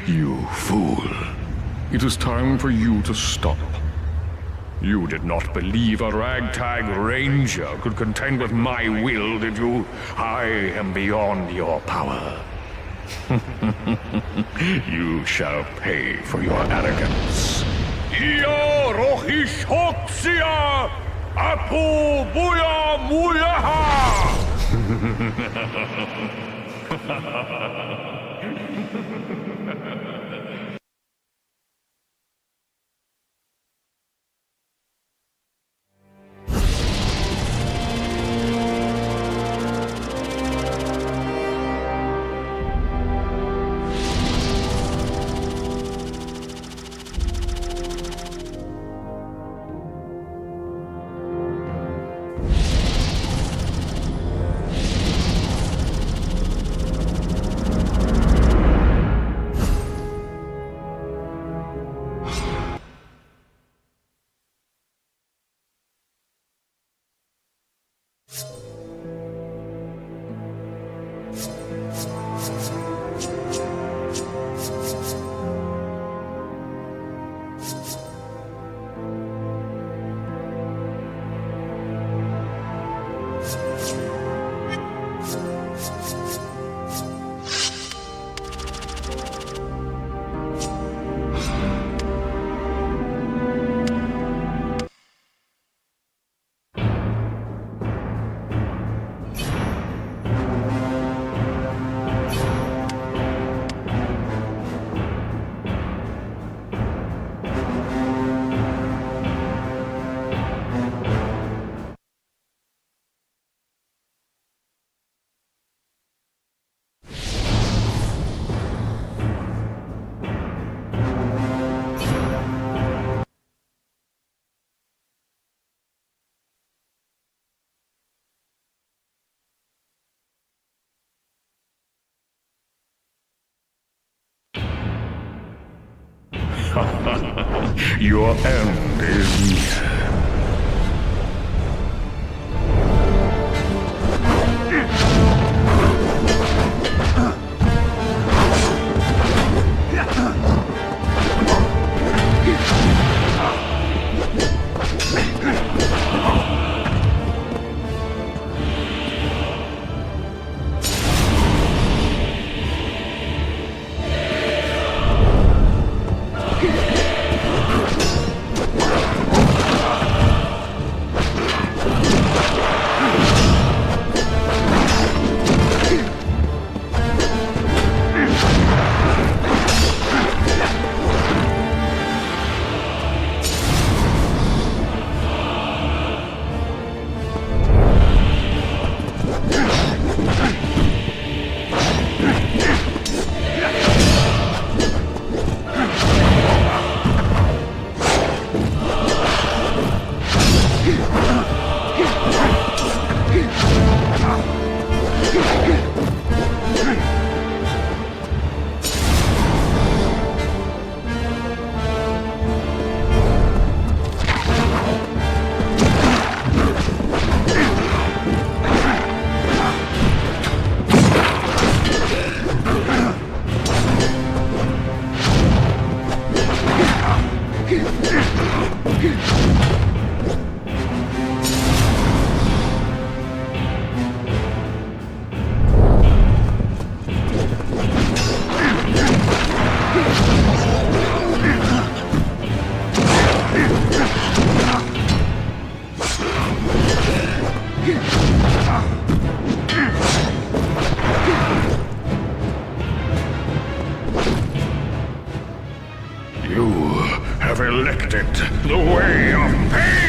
You fool. It is time for you to stop. You did not believe a ragtag ranger could contend with my will, did you? I am beyond your power. You shall pay for your arrogance. Ia rohishoksia apu buya muyaha! Your end is near. Elected the way of pain!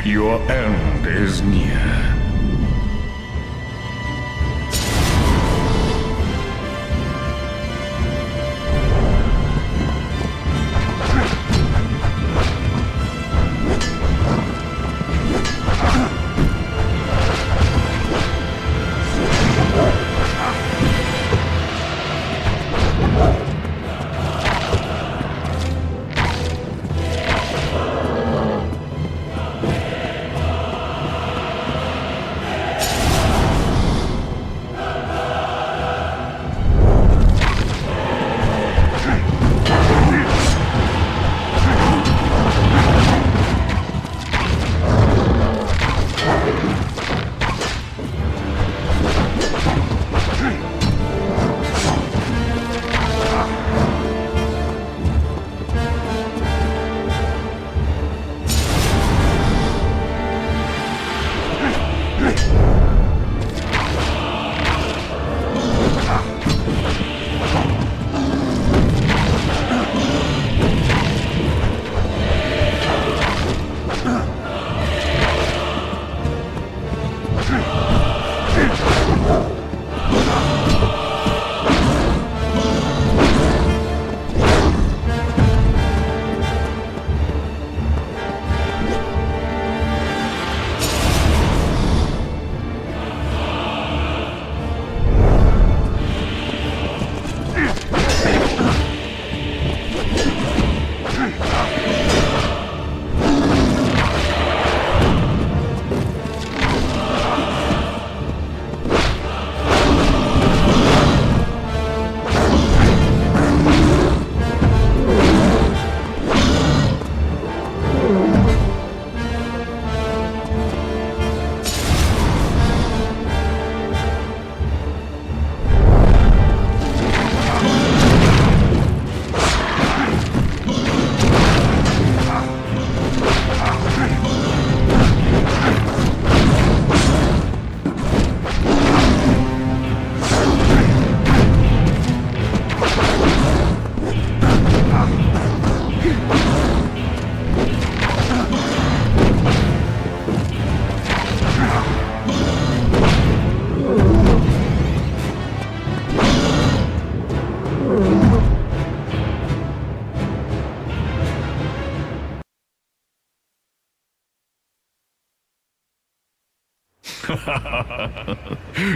Your end is near.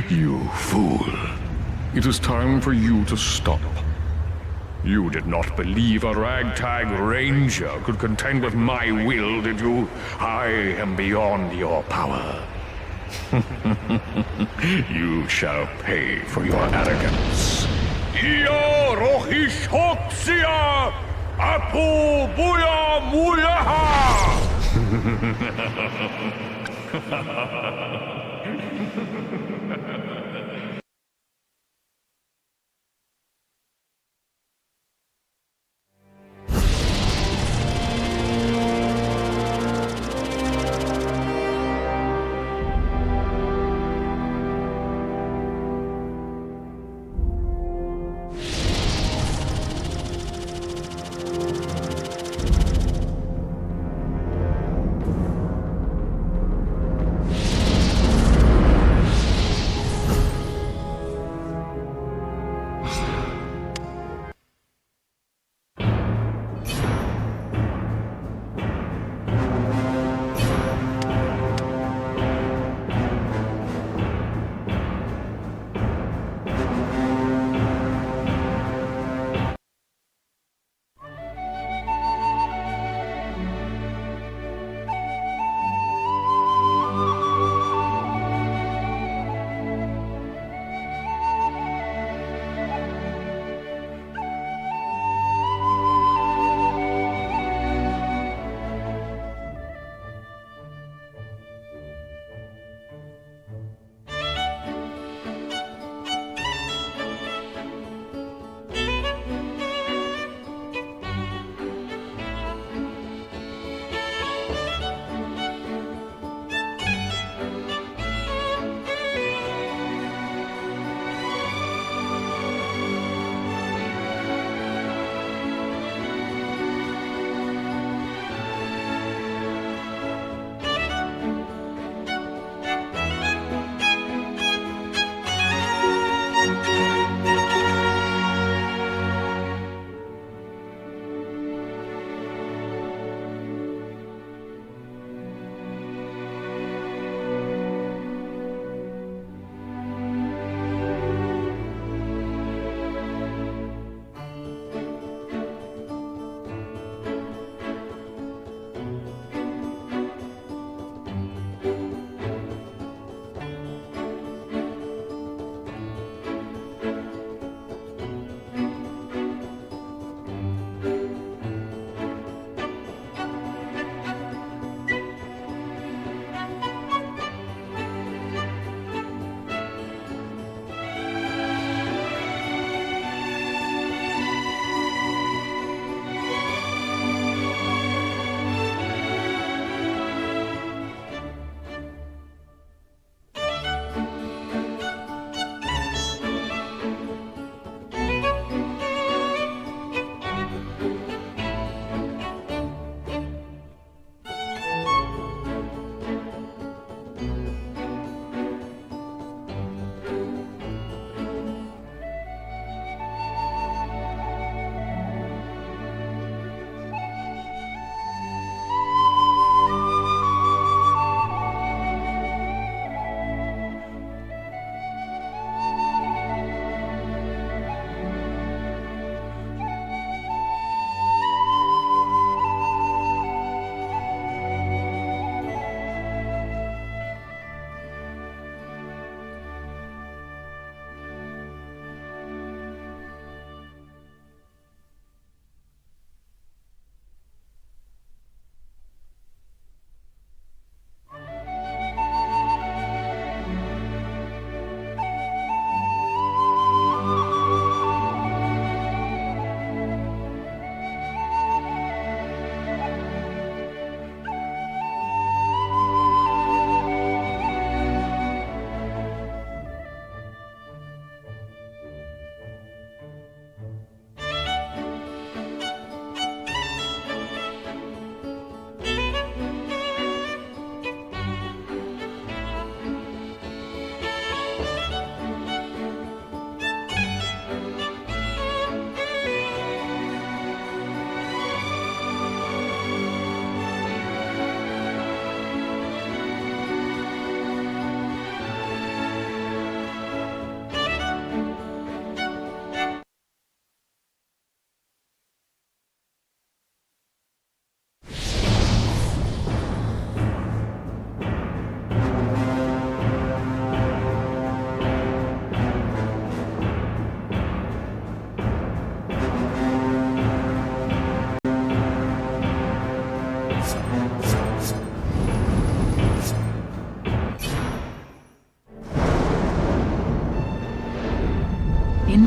You fool. It is time for you to stop. You did not believe a ragtag ranger could contend with my will, did you? I am beyond your power. You shall pay for your arrogance. Ia rohishoxia apu buya muyaha!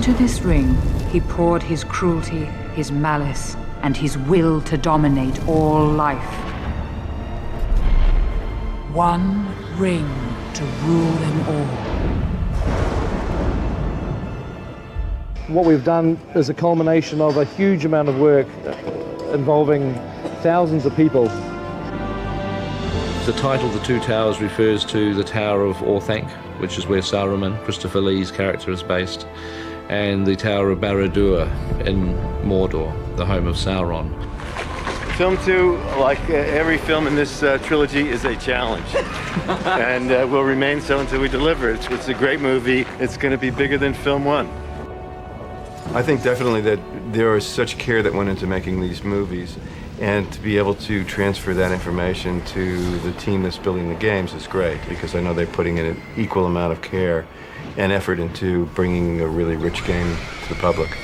Into this ring, he poured his cruelty, his malice, and his will to dominate all life. One ring to rule them all. What we've done is a culmination of a huge amount of work involving thousands of people. The title, The Two Towers, refers to the Tower of Orthanc, which is where Saruman, Christopher Lee's character, is based, and the Tower of Barad-dûr in Mordor, the home of Sauron. Film 2, like every film in this trilogy, is a challenge. And will remain so until we deliver it. It's a great movie. It's going to be bigger than film 1. I think definitely that there is such care that went into making these movies, and to be able to transfer that information to the team that's building the games is great, because I know they're putting in an equal amount of care and effort into bringing a really rich game to the public.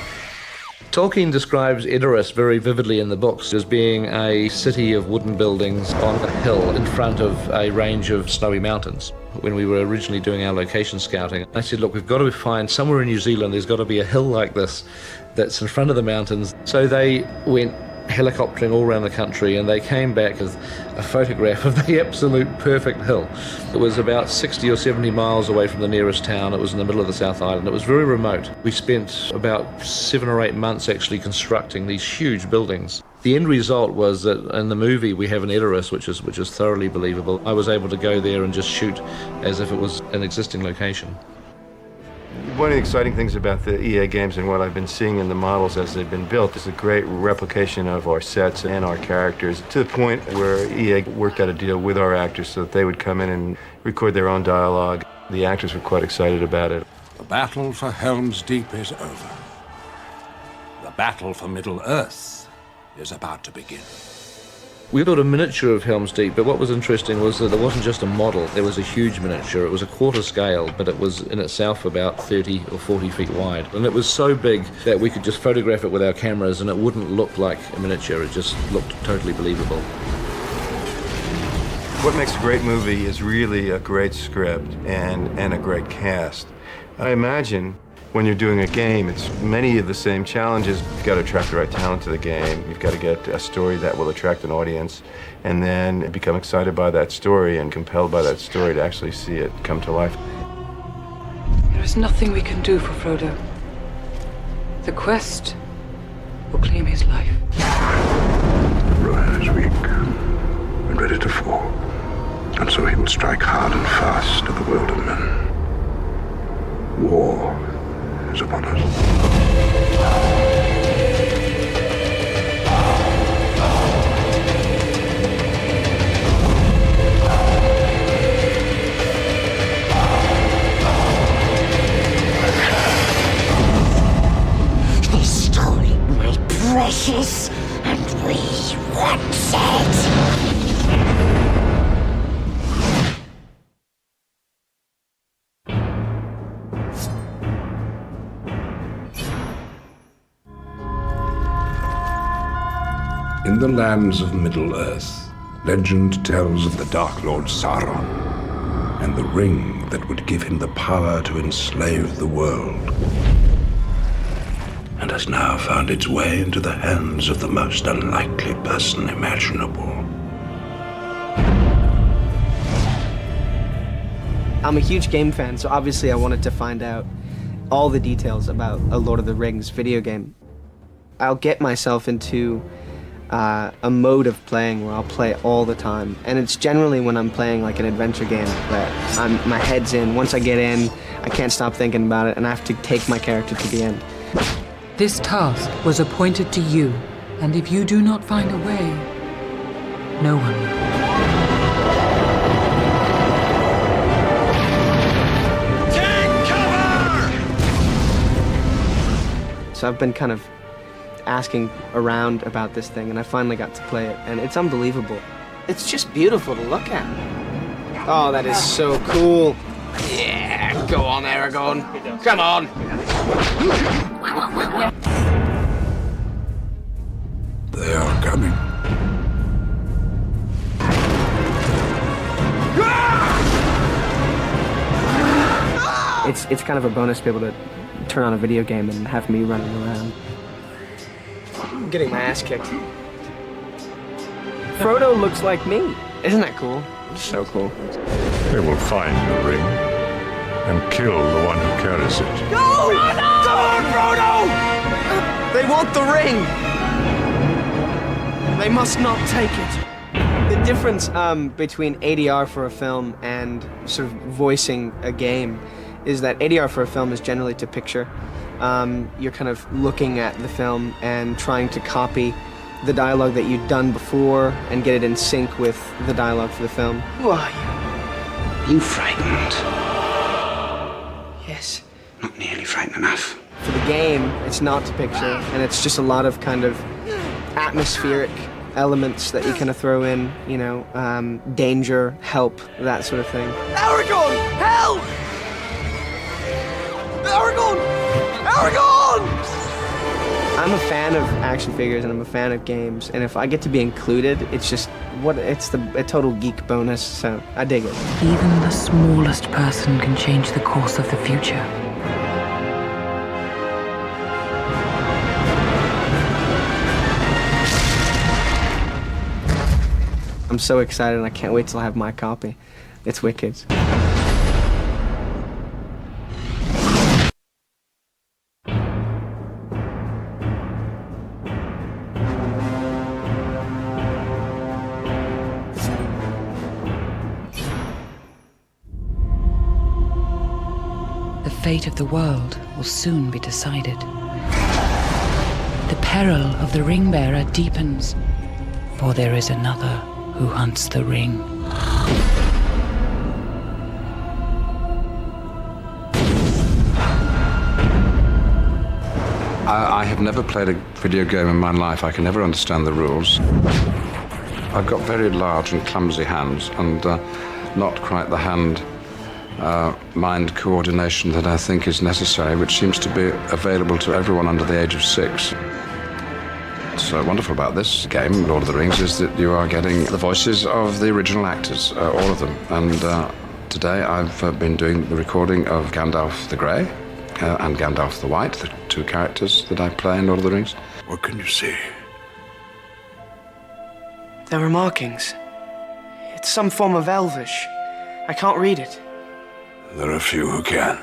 Tolkien describes Edoras very vividly in the books as being a city of wooden buildings on a hill in front of a range of snowy mountains. When we were originally doing our location scouting, I said, look, we've got to find somewhere in New Zealand, there's got to be a hill like this that's in front of the mountains. So they went helicoptering all around the country, and they came back with a photograph of the absolute perfect hill. It was about 60 or 70 miles away from the nearest town. It was in the middle of the South Island. It was very remote. We spent about 7 or 8 months actually constructing these huge buildings. The end result was that in the movie we have an Edoras, which is thoroughly believable. I was able to go there and just shoot as if it was an existing location. One of the exciting things about the EA games and what I've been seeing in the models as they've been built is a great replication of our sets and our characters, to the point where EA worked out a deal with our actors so that they would come in and record their own dialogue. The actors were quite excited about it. The battle for Helm's Deep is over. The battle for Middle-earth is about to begin. We built a miniature of Helm's Deep, but what was interesting was that there wasn't just a model, there was a huge miniature. It was a quarter scale, but it was in itself about 30 or 40 feet wide. And it was so big that we could just photograph it with our cameras and it wouldn't look like a miniature, it just looked totally believable. What makes a great movie is really a great script and a great cast. I imagine when you're doing a game, it's many of the same challenges. You've got to attract the right talent to the game. You've got to get a story that will attract an audience, and then become excited by that story and compelled by that story to actually see it come to life. There is nothing we can do for Frodo. The quest will claim his life. Rohan is weak and ready to fall, and so he will strike hard and fast at the world of men. War is upon us. This story will precious, and we want it. In the lands of Middle-earth, legend tells of the Dark Lord Sauron and the ring that would give him the power to enslave the world, and has now found its way into the hands of the most unlikely person imaginable. I'm a huge game fan, so obviously I wanted to find out all the details about a Lord of the Rings video game. I'll get myself into a mode of playing where I'll play all the time, and it's generally when I'm playing like an adventure game that my head's in. Once I get in, I can't stop thinking about it, and I have to take my character to the end. This task was appointed to you, and if you do not find a way, no one will. Take cover! So I've been kind of asking around about this thing, and I finally got to play it, and it's unbelievable. It's just beautiful to look at. Oh, that is so cool. Yeah, go on, Aragorn. Come on. They are coming. It's kind of a bonus to be able to turn on a video game and have me running around. I'm getting my ass kicked. Frodo looks like me. Isn't that cool? So cool. They will find the ring and kill the one who carries it. Go! Frodo! Come on, Frodo! They want the ring! They must not take it. The difference between ADR for a film and sort of voicing a game is that ADR for a film is generally to picture. You're kind of looking at the film and trying to copy the dialogue that you'd done before and get it in sync with the dialogue for the film. Who are you? You frightened? Yes. Not nearly frightened enough. For the game, it's not to picture, and it's just a lot of kind of atmospheric elements that you kind of throw in, you know, danger, help, that sort of thing. Aragorn! Help! Aragorn! Aragorn! I'm a fan of action figures and I'm a fan of games, and if I get to be included, it's just a total geek bonus, so I dig it. Even the smallest person can change the course of the future. I'm so excited and I can't wait till I have my copy. It's wicked. The fate of the world will soon be decided. The peril of the ring-bearer deepens, for there is another who hunts the ring. I have never played a video game in my life. I can never understand the rules. I've got very large and clumsy hands and not quite the hand-mind coordination that I think is necessary, which seems to be available to everyone under the age of 6. What's wonderful about this game, Lord of the Rings, is that you are getting the voices of the original actors, all of them. And today I've been doing the recording of Gandalf the Grey and Gandalf the White, the two characters that I play in Lord of the Rings. What can you see? There are markings. It's some form of Elvish. I can't read it. There are few who can.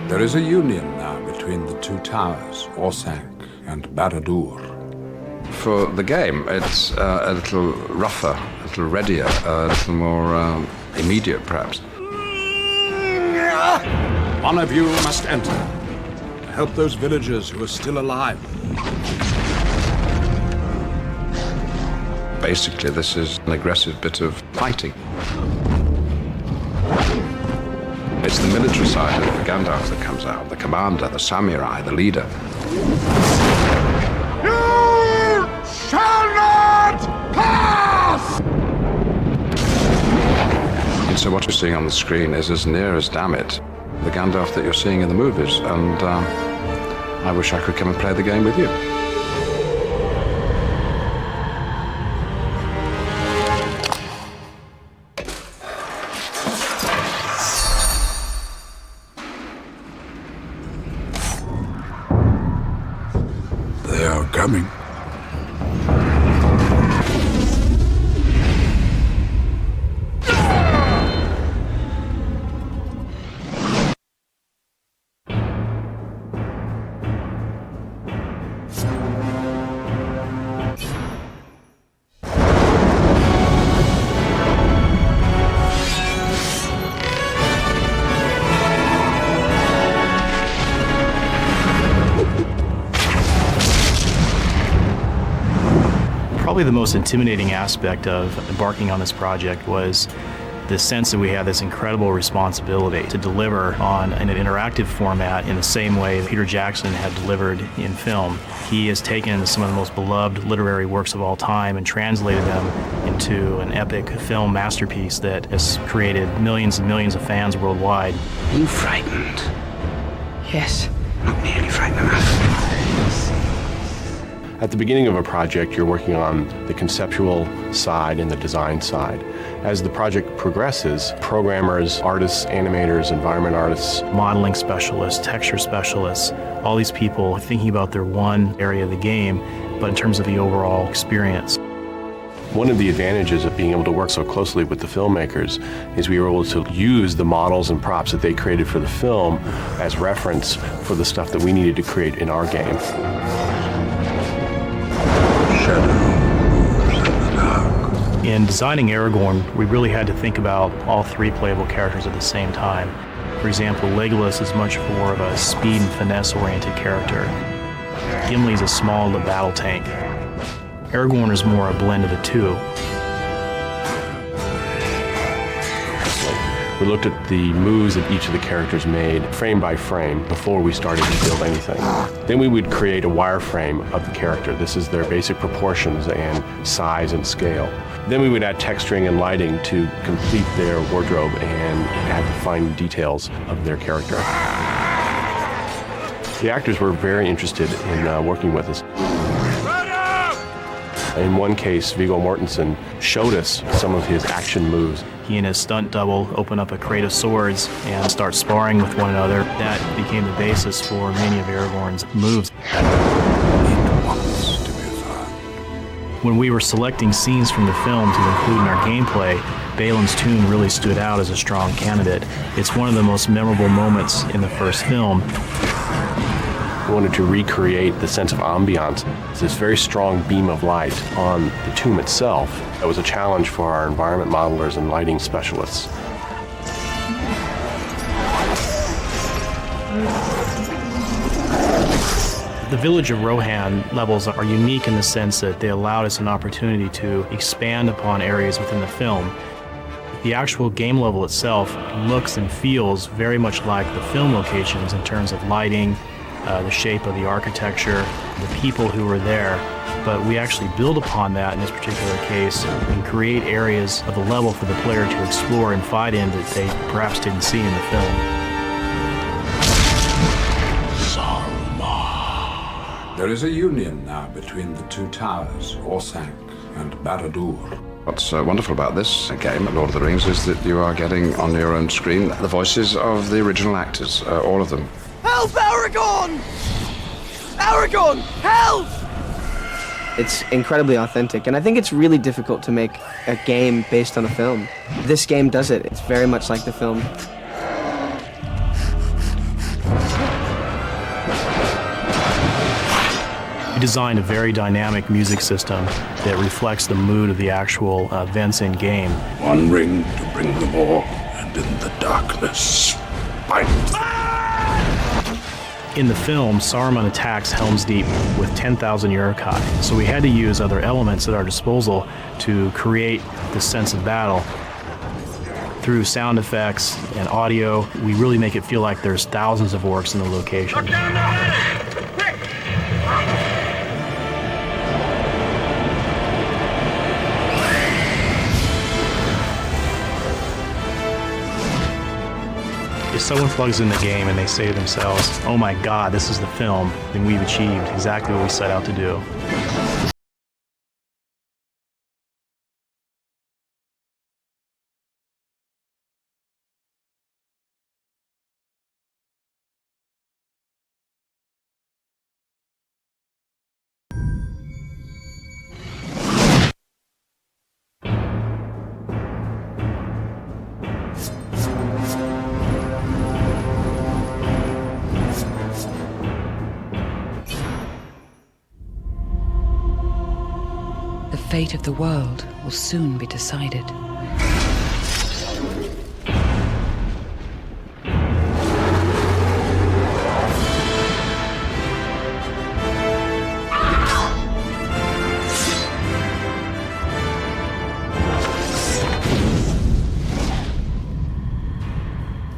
There is a union now between the two towers, Orcs and Barad-dûr. For the game, it's a little rougher, a little readier, a little more immediate, perhaps. One of you must enter to help those villagers who are still alive. Basically, this is an aggressive bit of fighting. It's the military side of Gandalf that comes out, the commander, the samurai, the leader. You shall not pass! And so what you're seeing on the screen is as near as, damn it, the Gandalf that you're seeing in the movies. And I wish I could come and play the game with you. They are coming. Probably the most intimidating aspect of embarking on this project was the sense that we had this incredible responsibility to deliver on an interactive format in the same way Peter Jackson had delivered in film. He has taken some of the most beloved literary works of all time and translated them into an epic film masterpiece that has created millions and millions of fans worldwide. You frightened? Yes. Not nearly frightened enough. At the beginning of a project, you're working on the conceptual side and the design side. As the project progresses, programmers, artists, animators, environment artists, modeling specialists, texture specialists, all these people thinking about their one area of the game, but in terms of the overall experience. One of the advantages of being able to work so closely with the filmmakers is we were able to use the models and props that they created for the film as reference for the stuff that we needed to create in our game. In designing Aragorn, we really had to think about all three playable characters at the same time. For example, Legolas is much more of a speed and finesse-oriented character. Gimli's a small battle tank. Aragorn is more a blend of the two. We looked at the moves that each of the characters made frame by frame before we started to build anything. Then we would create a wireframe of the character. This is their basic proportions and size and scale. Then we would add texturing and lighting to complete their wardrobe and add the fine details of their character. The actors were very interested in working with us. In one case, Viggo Mortensen showed us some of his action moves. He and his stunt double open up a crate of swords and start sparring with one another. That became the basis for many of Aragorn's moves. When we were selecting scenes from the film to include in our gameplay, Balin's tune really stood out as a strong candidate. It's one of the most memorable moments in the first film. We wanted to recreate the sense of ambiance. It's this very strong beam of light on the tomb itself. That was a challenge for our environment modelers and lighting specialists. The village of Rohan levels are unique in the sense that they allowed us an opportunity to expand upon areas within the film. The actual game level itself looks and feels very much like the film locations in terms of lighting, the shape of the architecture, the people who were there, but we actually build upon that in this particular case and create areas of the level for the player to explore and fight in that they perhaps didn't see in the film. There is a union now between the two towers, Orsank and Barad-dûr. What's wonderful about this game, Lord of the Rings, is that you are getting on your own screen the voices of the original actors, all of them. Help, Aragorn! Aragorn, help! It's incredibly authentic, and I think it's really difficult to make a game based on a film. This game does it. It's very much like the film. We designed a very dynamic music system that reflects the mood of the actual events in game. One ring to bring them all, and in the darkness, fight. In the film, Saruman attacks Helm's Deep with 10,000 Uruk-hai, so we had to use other elements at our disposal to create the sense of battle. Through sound effects and audio, we really make it feel like there's thousands of orcs in the location. If someone plugs in the game and they say to themselves, "Oh my God, this is the film," then we've achieved exactly what we set out to do. The fate of the world will soon be decided.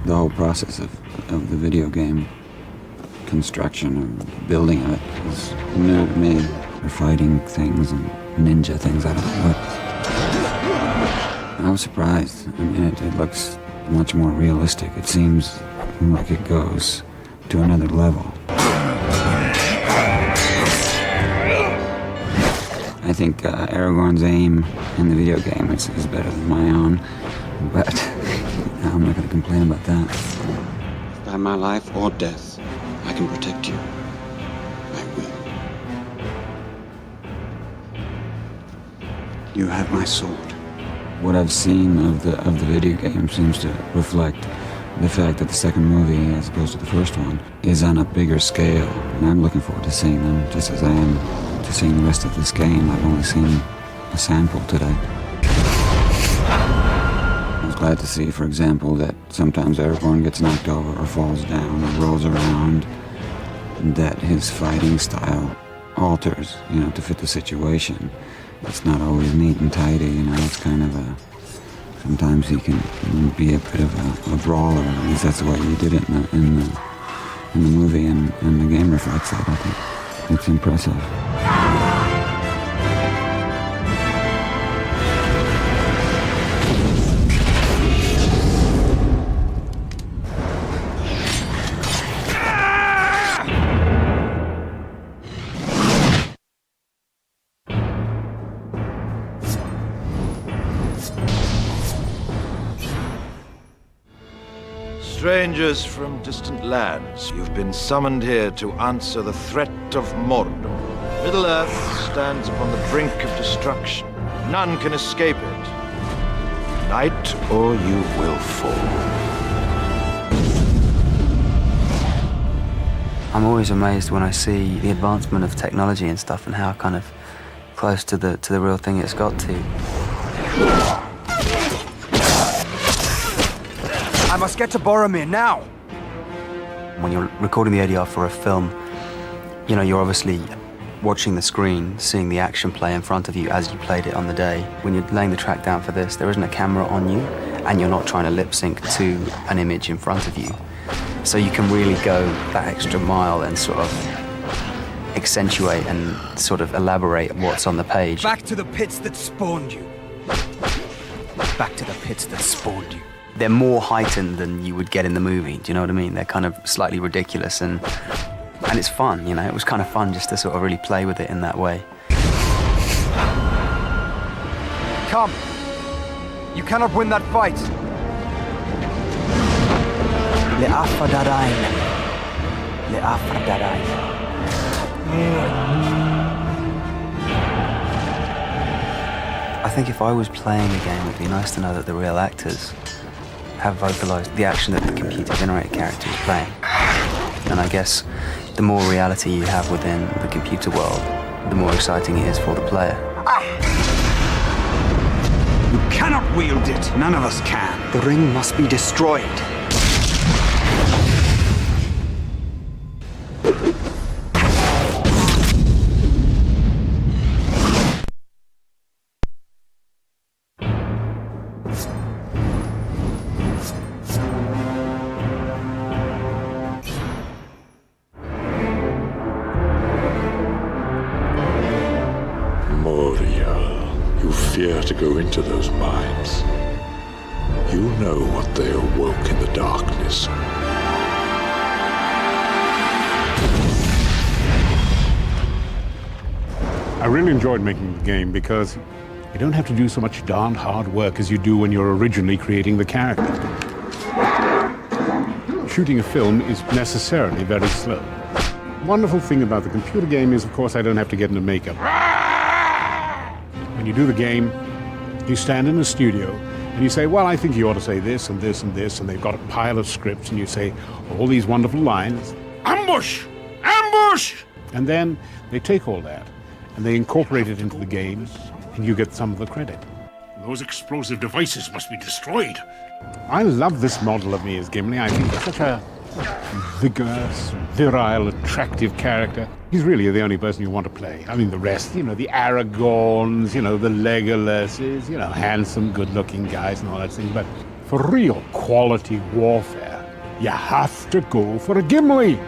The whole process of the video game construction or building of it is new to me. They're fighting things and ninja things, I don't know what. I was surprised. I mean, it looks much more realistic. It seems like it goes to another level. think Aragorn's aim in the video game is better than my own, but I'm not going to complain about that. By my life or death, I can protect you. I will. You have my sword. What I've seen of the video game seems to reflect the fact that the second movie, as opposed to the first one, is on a bigger scale. And I'm looking forward to seeing them, just as I am to seeing the rest of this game. I've only seen a sample today. I was glad to see, for example, that sometimes Aragorn gets knocked over or falls down or rolls around, that his fighting style alters, to fit the situation. It's not always neat and tidy, it's kind of a... Sometimes he can be a bit of a brawler. At least that's the way he did it in the movie, and the game reflects that. I think it's impressive. Strangers from distant lands, you've been summoned here to answer the threat of Mordor. Middle-earth stands upon the brink of destruction. None can escape it. Unite, or you will fall. I'm always amazed when I see the advancement of technology and stuff, and how kind of close to the real thing it's got to. I must get to Boromir now! When you're recording the ADR for a film, you're obviously watching the screen, seeing the action play in front of you as you played it on the day. When you're laying the track down for this, there isn't a camera on you, and you're not trying to lip sync to an image in front of you. So you can really go that extra mile and sort of accentuate and sort of elaborate what's on the page. Back to the pits that spawned you. Back to the pits that spawned you. They're more heightened than you would get in the movie, do you know what I mean? They're kind of slightly ridiculous, and it's fun, It was kind of fun just to sort of really play with it in that way. Come! You cannot win that fight! I think if I was playing the game, it'd be nice to know that the real actors have vocalized the action that the computer-generated character is playing. And I guess the more reality you have within the computer world, the more exciting it is for the player. You cannot wield it. None of us can. The ring must be destroyed. Fear to go into those mines. You know what they awoke in the darkness. I really enjoyed making the game because you don't have to do so much darned hard work as you do when you're originally creating the character. Shooting a film is necessarily very slow. Wonderful thing about the computer game is, of course, I don't have to get into makeup. When you do the game, you stand in a studio and you say, well, I think you ought to say this and this and this, and they've got a pile of scripts, and you say all these wonderful lines. Ambush! Ambush! And then they take all that and they incorporate it into the game, and you get some of the credit. Those explosive devices must be destroyed. I love this model of me as Gimli. I think he's such a vigorous, virile, attractive character. He's really the only person you want to play. I mean, the rest, the Aragorns, the Legolases, handsome, good-looking guys and all that thing. But for real quality warfare, you have to go for a Gimli.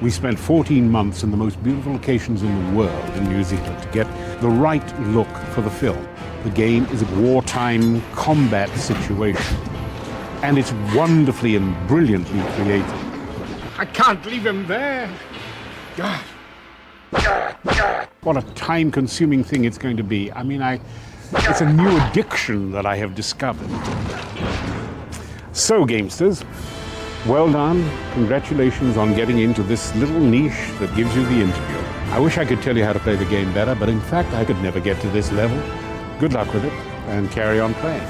We spent 14 months in the most beautiful locations in the world in New Zealand to get the right look for the film. The game is a wartime combat situation, and it's wonderfully and brilliantly created. I can't leave him there. God. What a time-consuming thing it's going to be. I mean, it's a new addiction that I have discovered. So, gamesters, well done. Congratulations on getting into this little niche that gives you the interview. I wish I could tell you how to play the game better, but in fact, I could never get to this level. Good luck with it, and carry on playing.